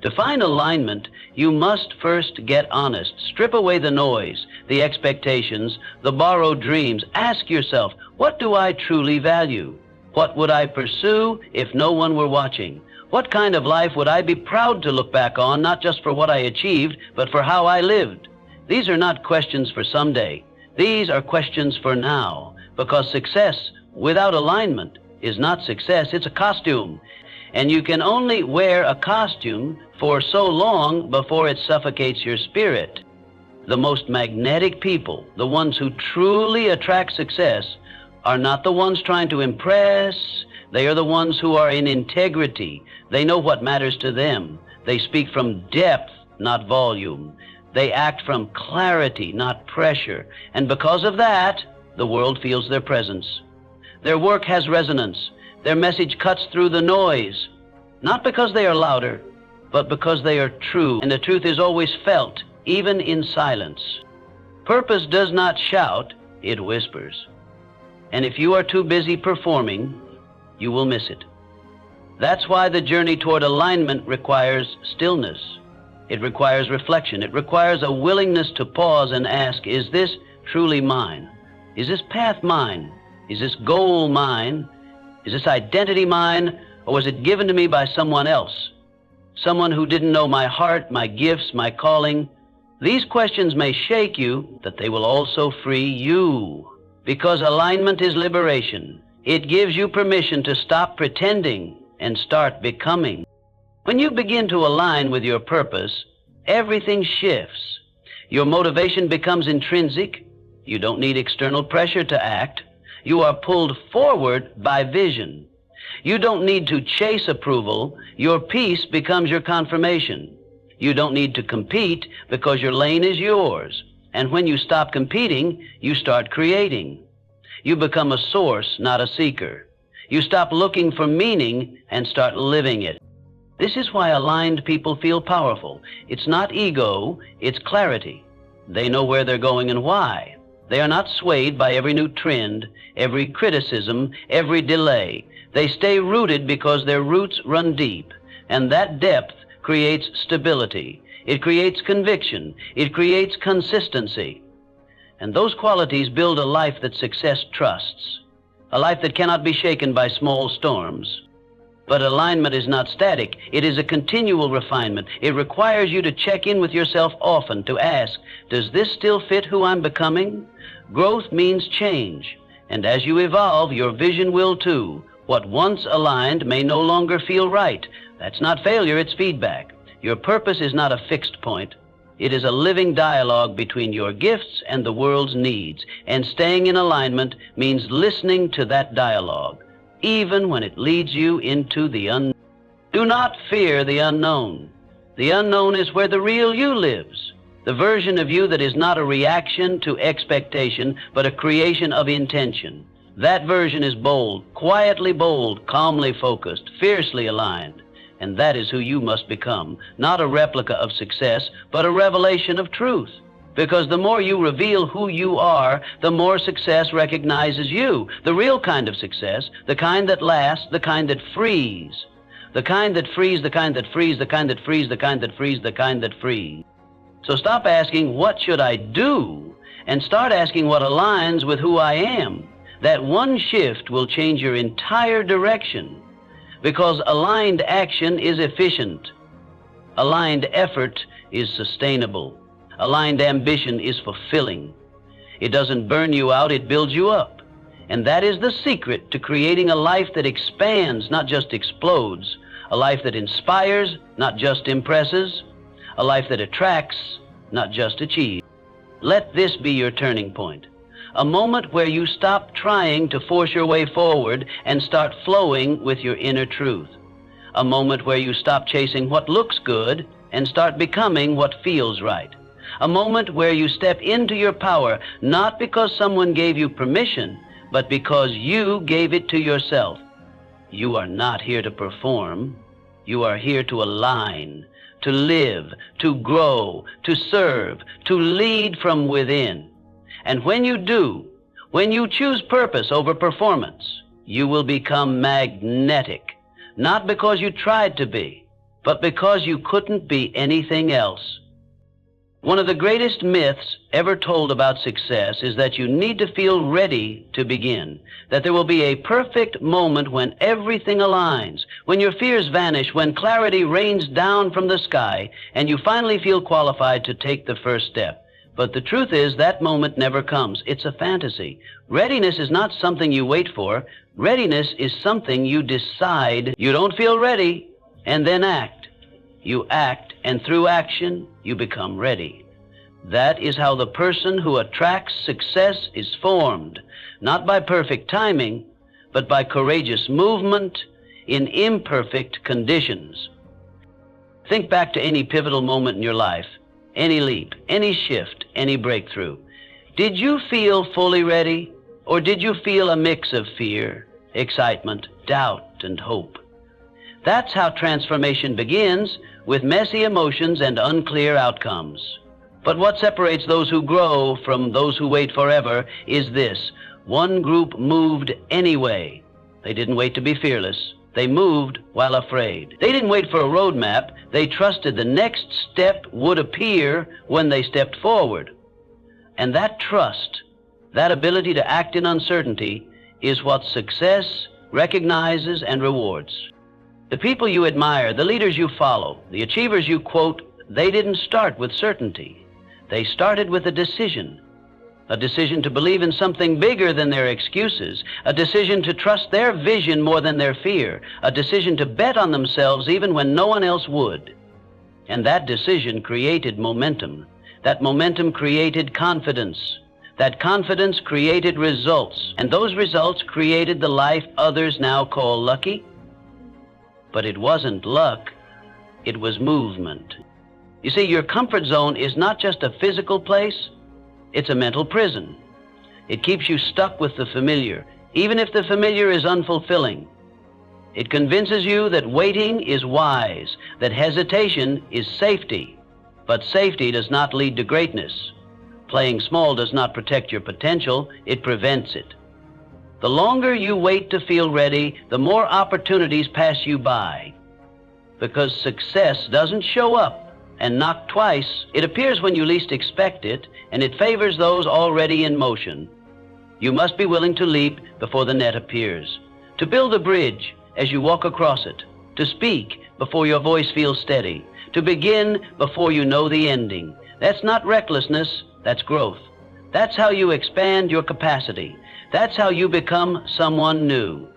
To find alignment, you must first get honest. Strip away the noise, the expectations, the borrowed dreams. Ask yourself, what do I truly value? What would I pursue if no one were watching? What kind of life would I be proud to look back on, not just for what I achieved, but for how I lived? These are not questions for someday. These are questions for now, because success without alignment is not success, it's a costume. And you can only wear a costume for so long before it suffocates your spirit. The most magnetic people, the ones who truly attract success, are not the ones trying to impress. They are the ones who are in integrity. They know what matters to them. They speak from depth, not volume. They act from clarity, not pressure. And because of that, the world feels their presence. Their work has resonance. Their message cuts through the noise, not because they are louder, but because they are true, and the truth is always felt, even in silence. Purpose does not shout, it whispers. And if you are too busy performing, you will miss it. That's why the journey toward alignment requires stillness. It requires reflection. It requires a willingness to pause and ask, is this truly mine? Is this path mine? Is this goal mine? Is this identity mine, or was it given to me by someone else? Someone who didn't know my heart, my gifts, my calling? These questions may shake you, but they will also free you. Because alignment is liberation. It gives you permission to stop pretending and start becoming. When you begin to align with your purpose, everything shifts. Your motivation becomes intrinsic. You don't need external pressure to act. You are pulled forward by vision. You don't need to chase approval. Your peace becomes your confirmation. You don't need to compete because your lane is yours. And when you stop competing, you start creating. You become a source, not a seeker. You stop looking for meaning and start living it. This is why aligned people feel powerful. It's not ego, it's clarity. They know where they're going and why. They are not swayed by every new trend, every criticism, every delay. They stay rooted because their roots run deep, and that depth creates stability. It creates conviction. It creates consistency. And those qualities build a life that success trusts, a life that cannot be shaken by small storms. But alignment is not static. It is a continual refinement. It requires you to check in with yourself often, to ask, does this still fit who I'm becoming? Growth means change, and as you evolve, your vision will too. What once aligned may no longer feel right. That's not failure, it's feedback. Your purpose is not a fixed point. It is a living dialogue between your gifts and the world's needs, and staying in alignment means listening to that dialogue, even when it leads you into the unknown. Do not fear the unknown. The unknown is where the real you lives, the version of you that is not a reaction to expectation, but a creation of intention. That version is bold, quietly bold, calmly focused, fiercely aligned. And that is who you must become, not a replica of success, but a revelation of truth. Because the more you reveal who you are, the more success recognizes you. The real kind of success, the kind that lasts, the kind that frees. The kind that frees, the kind that frees, the kind that frees, the kind that frees, the kind that frees. So stop asking, what should I do? And start asking what aligns with who I am. That one shift will change your entire direction. Because aligned action is efficient. Aligned effort is sustainable. Aligned ambition is fulfilling. It doesn't burn you out, it builds you up. And that is the secret to creating a life that expands, not just explodes. A life that inspires, not just impresses. A life that attracts, not just achieves. Let this be your turning point. A moment where you stop trying to force your way forward and start flowing with your inner truth. A moment where you stop chasing what looks good and start becoming what feels right. A moment where you step into your power, not because someone gave you permission, but because you gave it to yourself. You are not here to perform. You are here to align, to live, to grow, to serve, to lead from within. And when you do, when you choose purpose over performance, you will become magnetic, not because you tried to be, but because you couldn't be anything else. One of the greatest myths ever told about success is that you need to feel ready to begin, that there will be a perfect moment when everything aligns, when your fears vanish, when clarity rains down from the sky, and you finally feel qualified to take the first step. But the truth is that moment never comes. It's a fantasy. Readiness is not something you wait for. Readiness is something you decide. You don't feel ready and then act. You act, and through action, you become ready. That is how the person who attracts success is formed, not by perfect timing, but by courageous movement in imperfect conditions. Think back to any pivotal moment in your life. Any leap, any shift, any breakthrough. Did you feel fully ready, or did you feel a mix of fear, excitement, doubt, and hope? That's how transformation begins, with messy emotions and unclear outcomes. But what separates those who grow from those who wait forever is this: one group moved anyway. They didn't wait to be fearless. They moved while afraid. They didn't wait for a roadmap. They trusted the next step would appear when they stepped forward. And that trust, that ability to act in uncertainty, is what success recognizes and rewards. The people you admire, the leaders you follow, the achievers you quote, they didn't start with certainty. They started with a decision to believe in something bigger than their excuses, a decision to trust their vision more than their fear, a decision to bet on themselves even when no one else would. And that decision created momentum. That momentum created confidence. That confidence created results. And those results created the life others now call lucky. But it wasn't luck, it was movement. You see, your comfort zone is not just a physical place, it's a mental prison. It keeps you stuck with the familiar, even if the familiar is unfulfilling. It convinces you that waiting is wise, that hesitation is safety. But safety does not lead to greatness. Playing small does not protect your potential, it prevents it. The longer you wait to feel ready, the more opportunities pass you by. Because success doesn't show up and knock twice. It appears when you least expect it, and it favors those already in motion. You must be willing to leap before the net appears, to build a bridge as you walk across it, to speak before your voice feels steady, to begin before you know the ending. That's not recklessness, that's growth. That's how you expand your capacity. That's how you become someone new.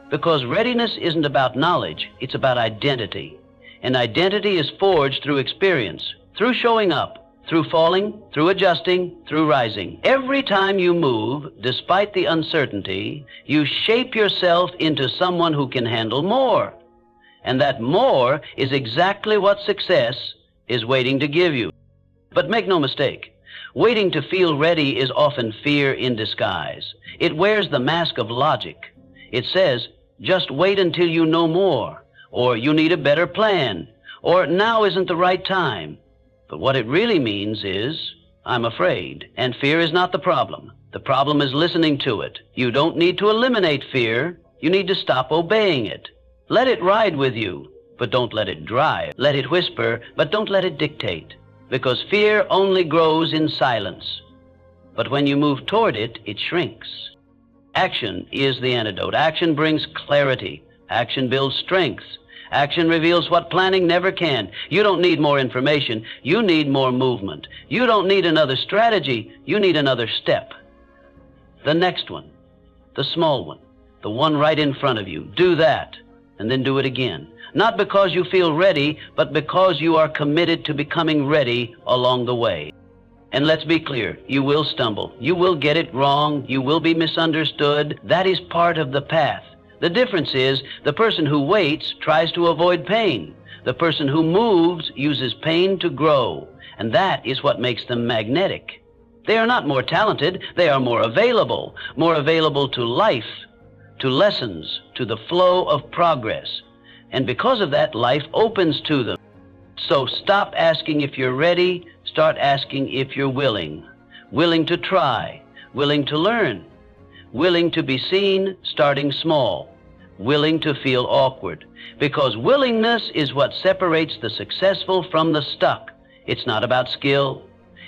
Because readiness isn't about knowledge, it's about identity. And identity is forged through experience, through showing up, through falling, through adjusting, through rising. Every time you move, despite the uncertainty, you shape yourself into someone who can handle more. And that more is exactly what success is waiting to give you. But make no mistake, waiting to feel ready is often fear in disguise. It wears the mask of logic. It says, just wait until you know more, or you need a better plan, or now isn't the right time. But what it really means is, I'm afraid, and fear is not the problem. The problem is listening to it. You don't need to eliminate fear. You need to stop obeying it. Let it ride with you, but don't let it drive. Let it whisper, but don't let it dictate. Because fear only grows in silence. But when you move toward it, it shrinks. Action is the antidote. Action brings clarity. Action builds strength. Action reveals what planning never can. You don't need more information. You need more movement. You don't need another strategy. You need another step. The next one, the small one, the one right in front of you. Do that, and then do it again. Not because you feel ready, but because you are committed to becoming ready along the way. And let's be clear, you will stumble. You will get it wrong. You will be misunderstood. That is part of the path. The difference is the person who waits tries to avoid pain. The person who moves uses pain to grow. And that is what makes them magnetic. They are not more talented. They are more available to life, to lessons, to the flow of progress. And because of that, life opens to them. So stop asking if you're ready. Start asking if you're willing. Willing to try. Willing to learn. Willing to be seen, starting small. Willing to feel awkward. Because willingness is what separates the successful from the stuck. It's not about skill.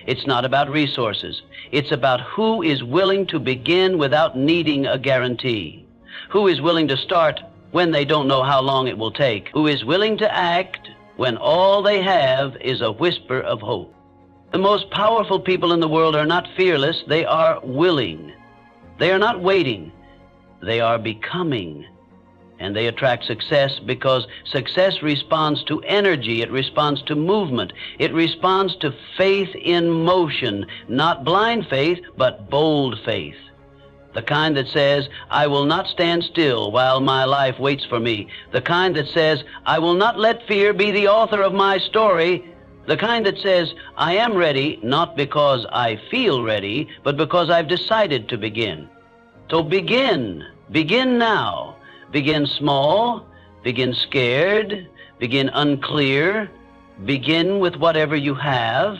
It's not about resources. It's about who is willing to begin without needing a guarantee. Who is willing to start when they don't know how long it will take. Who is willing to act when all they have is a whisper of hope. The most powerful people in the world are not fearless, they are willing. They are not waiting, they are becoming. And they attract success because success responds to energy, it responds to movement, it responds to faith in motion, not blind faith, but bold faith. The kind that says, I will not stand still while my life waits for me. The kind that says, I will not let fear be the author of my story. The kind that says, I am ready, not because I feel ready, but because I've decided to begin. So begin now. Begin small, begin scared, begin unclear, begin with whatever you have,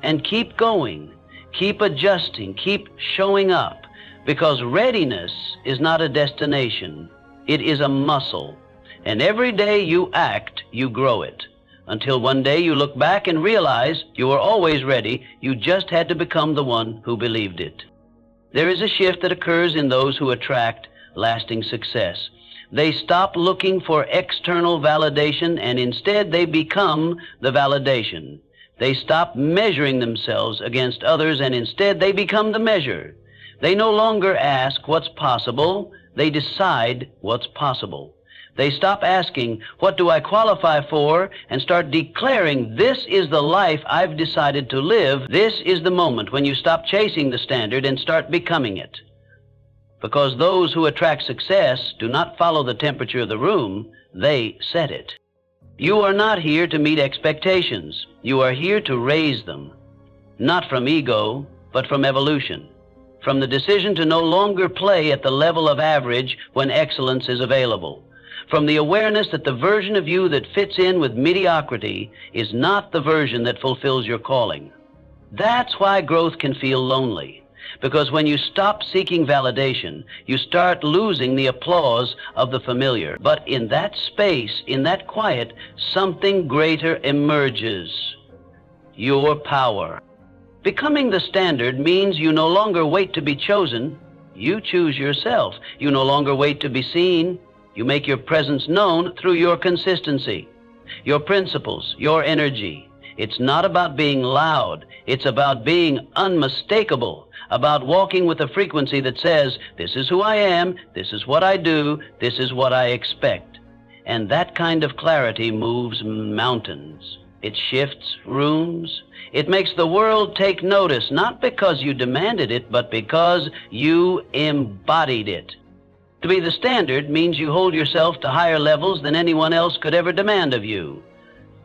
and keep going. Keep adjusting, keep showing up. Because readiness is not a destination, it is a muscle. And every day you act, you grow it. Until one day you look back and realize you were always ready, you just had to become the one who believed it. There is a shift that occurs in those who attract lasting success. They stop looking for external validation and instead they become the validation. They stop measuring themselves against others and instead they become the measure. They no longer ask what's possible, they decide what's possible. They stop asking, what do I qualify for, and start declaring, this is the life I've decided to live. This is the moment when you stop chasing the standard and start becoming it. Because those who attract success do not follow the temperature of the room, they set it. You are not here to meet expectations. You are here to raise them. Not from ego, but from evolution. From the decision to no longer play at the level of average when excellence is available. from the awareness that the version of you that fits in with mediocrity is not the version that fulfills your calling. That's why growth can feel lonely, because when you stop seeking validation, you start losing the applause of the familiar. But in that space, in that quiet, something greater emerges: your power. Becoming the standard means you no longer wait to be chosen. You choose yourself. You no longer wait to be seen. You make your presence known through your consistency, your principles, your energy. It's not about being loud. It's about being unmistakable, about walking with a frequency that says, this is who I am, this is what I do, this is what I expect. And that kind of clarity moves mountains. It shifts rooms. It makes the world take notice, not because you demanded it, but because you embodied it. To be the standard means you hold yourself to higher levels than anyone else could ever demand of you.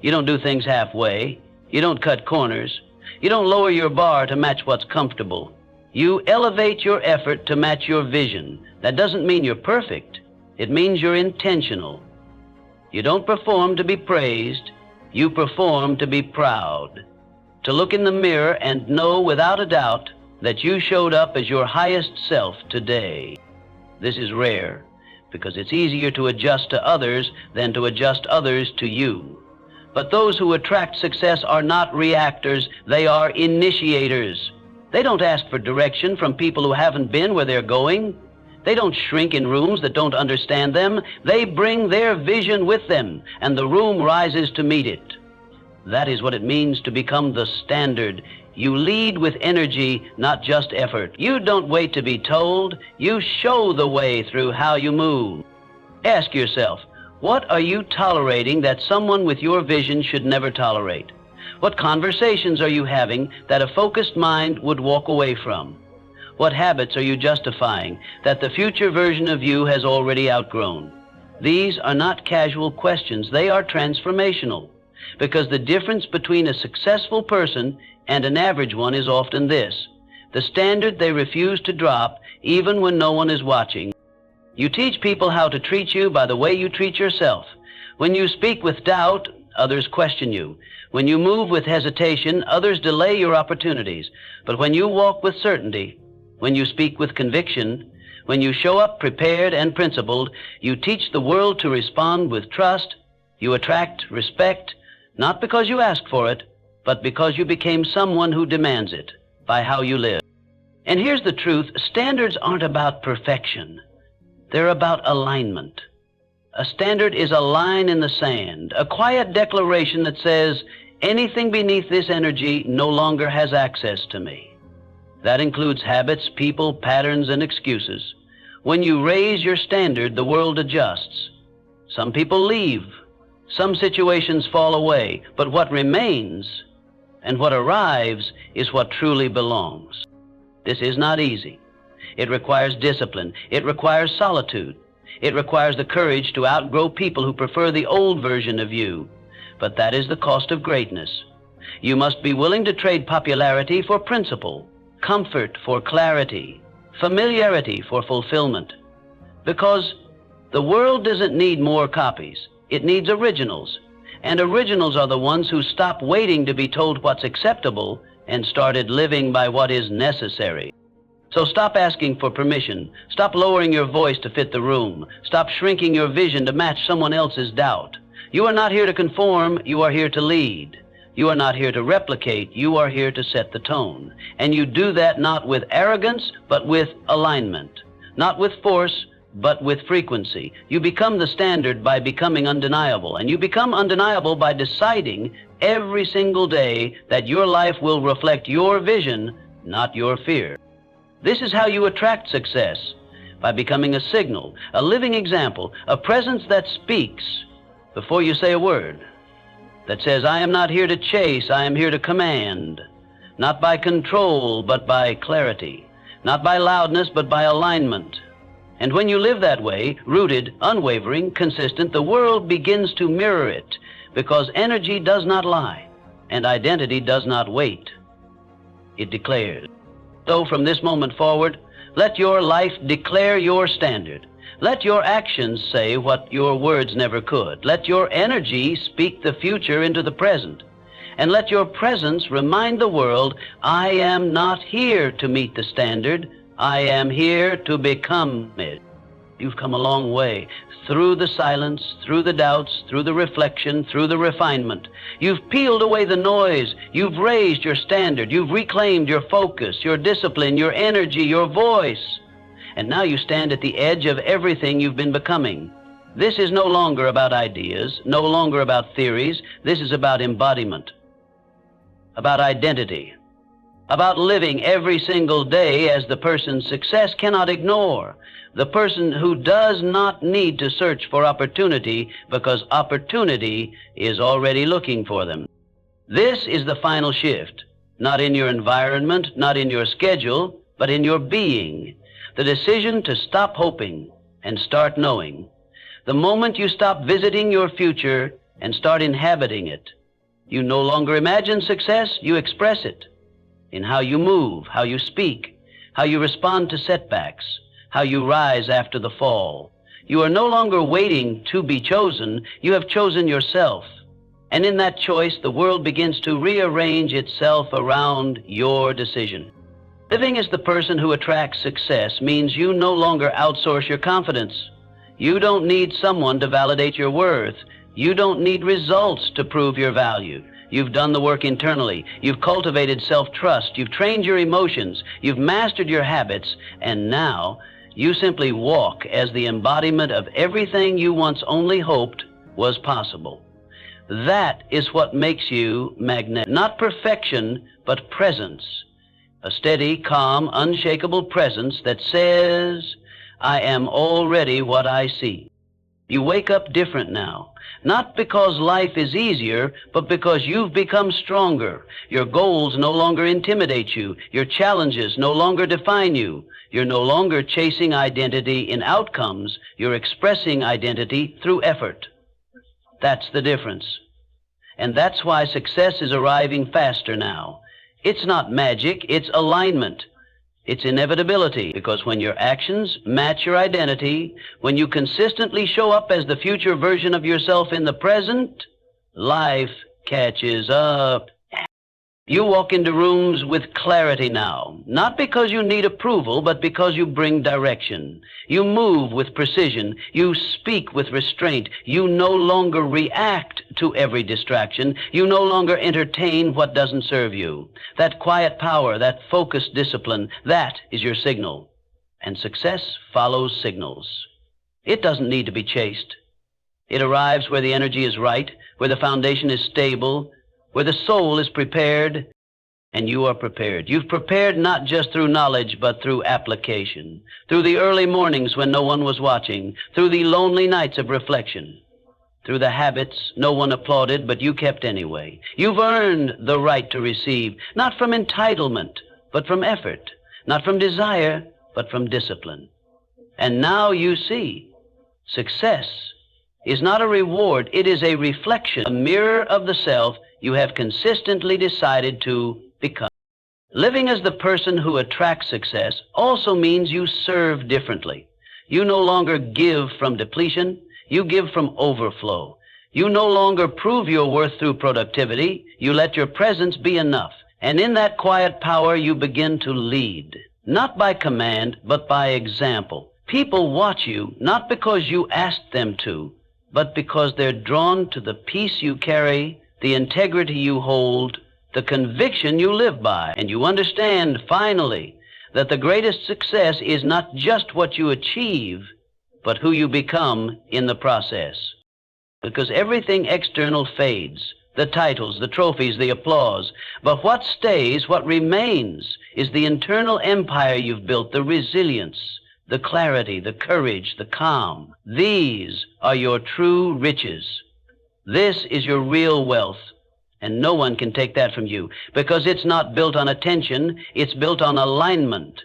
You don't do things halfway. You don't cut corners. You don't lower your bar to match what's comfortable. You elevate your effort to match your vision. That doesn't mean you're perfect. It means you're intentional. You don't perform to be praised. You perform to be proud. To look in the mirror and know without a doubt that you showed up as your highest self today. This is rare, because it's easier to adjust to others than to adjust others to you. But those who attract success are not reactors, they are initiators. They don't ask for direction from people who haven't been where they're going. They don't shrink in rooms that don't understand them. They bring their vision with them, and the room rises to meet it. That is what it means to become the standard. You lead with energy, not just effort. You don't wait to be told. You show the way through how you move. Ask yourself, what are you tolerating that someone with your vision should never tolerate? What conversations are you having that a focused mind would walk away from? What habits are you justifying that the future version of you has already outgrown? These are not casual questions. They are transformational, because the difference between a successful person and an average one is often this: the standard they refuse to drop even when no one is watching. You teach people how to treat you by the way you treat yourself. When you speak with doubt, others question you. When you move with hesitation, others delay your opportunities. But when you walk with certainty, when you speak with conviction, when you show up prepared and principled, you teach the world to respond with trust. You attract respect, not because you ask for it, but because you became someone who demands it by how you live. And here's the truth: standards aren't about perfection. They're about alignment. A standard is a line in the sand, a quiet declaration that says, anything beneath this energy no longer has access to me. That includes habits, people, patterns, and excuses. When you raise your standard, the world adjusts. Some people leave. Some situations fall away. But what remains and what arrives is what truly belongs. This is not easy. It requires discipline. It requires solitude. It requires the courage to outgrow people who prefer the old version of you. But that is the cost of greatness. You must be willing to trade popularity for principle, comfort for clarity, familiarity for fulfillment. Because the world doesn't need more copies. It needs originals. And originals are the ones who stop waiting to be told what's acceptable and started living by what is necessary. So stop asking for permission. Stop lowering your voice to fit the room. Stop shrinking your vision to match someone else's doubt. You are not here to conform. You are here to lead. You are not here to replicate. You are here to set the tone. And you do that not with arrogance, but with alignment. Not with force, but with frequency. You become the standard by becoming undeniable. And you become undeniable by deciding every single day that your life will reflect your vision, not your fear. This is how you attract success, by becoming a signal, a living example, a presence that speaks before you say a word, that says, I am not here to chase, I am here to command, not by control, but by clarity, not by loudness, but by alignment. And when you live that way, rooted, unwavering, consistent, the world begins to mirror it, because energy does not lie, and identity does not wait. It declares. So from this moment forward, let your life declare your standard. Let your actions say what your words never could. Let your energy speak the future into the present. And let your presence remind the world, I am not here to meet the standard. I am here to become it. You've come a long way, through the silence, through the doubts, through the reflection, through the refinement. You've peeled away the noise. You've raised your standard. You've reclaimed your focus, your discipline, your energy, your voice. And now you stand at the edge of everything you've been becoming. This is no longer about ideas, no longer about theories. This is about embodiment, about identity, about living every single day as the person success cannot ignore, the person who does not need to search for opportunity because opportunity is already looking for them. This is the final shift, not in your environment, not in your schedule, but in your being. The decision to stop hoping and start knowing. The moment you stop visiting your future and start inhabiting it, you no longer imagine success, you express it in how you move, how you speak, how you respond to setbacks, how you rise after the fall. You are no longer waiting to be chosen, you have chosen yourself. And in that choice, the world begins to rearrange itself around your decision. Living as the person who attracts success means you no longer outsource your confidence. You don't need someone to validate your worth. You don't need results to prove your value. You've done the work internally. You've cultivated self-trust. You've trained your emotions. You've mastered your habits. And now you simply walk as the embodiment of everything you once only hoped was possible. That is what makes you magnetic. Not perfection, but presence. A steady, calm, unshakable presence that says, I am already what I see. You wake up different now, not because life is easier, but because you've become stronger. Your goals no longer intimidate you. Your challenges no longer define you. You're no longer chasing identity in outcomes. You're expressing identity through effort. That's the difference. And that's why success is arriving faster now. It's not magic, it's alignment. It's inevitability, because when your actions match your identity, when you consistently show up as the future version of yourself in the present, life catches up. You walk into rooms with clarity now, not because you need approval, but because you bring direction. You move with precision. You speak with restraint. You no longer react to every distraction. You no longer entertain what doesn't serve you. That quiet power, that focused discipline, that is your signal. And success follows signals. It doesn't need to be chased. It arrives where the energy is right, where the foundation is stable, where the soul is prepared, and you are prepared. You've prepared not just through knowledge, but through application, through the early mornings when no one was watching, through the lonely nights of reflection, through the habits no one applauded, but you kept anyway. You've earned the right to receive, not from entitlement, but from effort, not from desire, but from discipline. And now you see, success is not a reward, it is a reflection, a mirror of the self you have consistently decided to become. Living as the person who attracts success also means you serve differently. You no longer give from depletion, you give from overflow. You no longer prove your worth through productivity, you let your presence be enough. And in that quiet power you begin to lead, not by command, but by example. People watch you not because you asked them to, but because they're drawn to the peace you carry, the integrity you hold, the conviction you live by. And you understand, finally, that the greatest success is not just what you achieve, but who you become in the process. Because everything external fades, the titles, the trophies, the applause. But what stays, what remains, is the internal empire you've built, the resilience, the clarity, the courage, the calm. These are your true riches. This is your real wealth, and no one can take that from you, because it's not built on attention, it's built on alignment.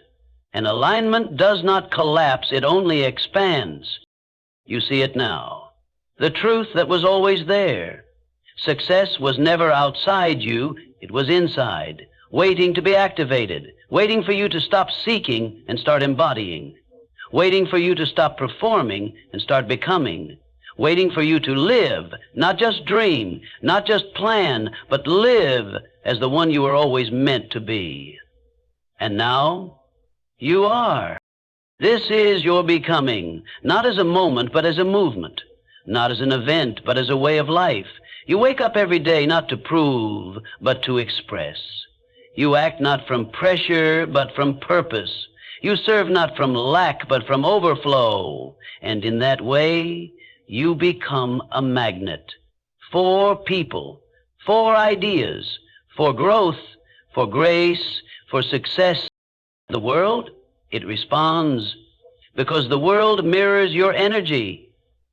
And alignment does not collapse, it only expands. You see it now. The truth that was always there. Success was never outside you, it was inside, waiting to be activated, waiting for you to stop seeking and start embodying. waiting for you to stop performing and start becoming, waiting for you to live, not just dream, not just plan, but live as the one you were always meant to be. And now, you are. This is your becoming, not as a moment, but as a movement, not as an event, but as a way of life. You wake up every day not to prove, but to express. You act not from pressure, but from purpose. You serve not from lack, but from overflow. And in that way, you become a magnet for people, for ideas, for growth, for grace, for success. The world, it responds because the world mirrors your energy,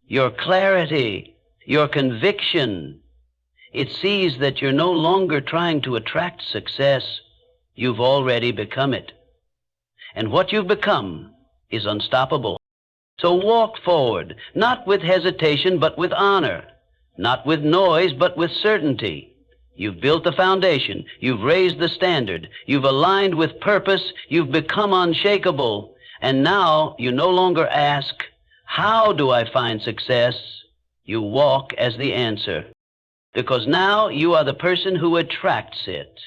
your clarity, your conviction. It sees that you're no longer trying to attract success. You've already become it. And what you've become is unstoppable. So walk forward, not with hesitation, but with honor, not with noise, but with certainty. You've built the foundation. You've raised the standard. You've aligned with purpose. You've become unshakable. And now you no longer ask, how do I find success? You walk as the answer. Because now you are the person who attracts it.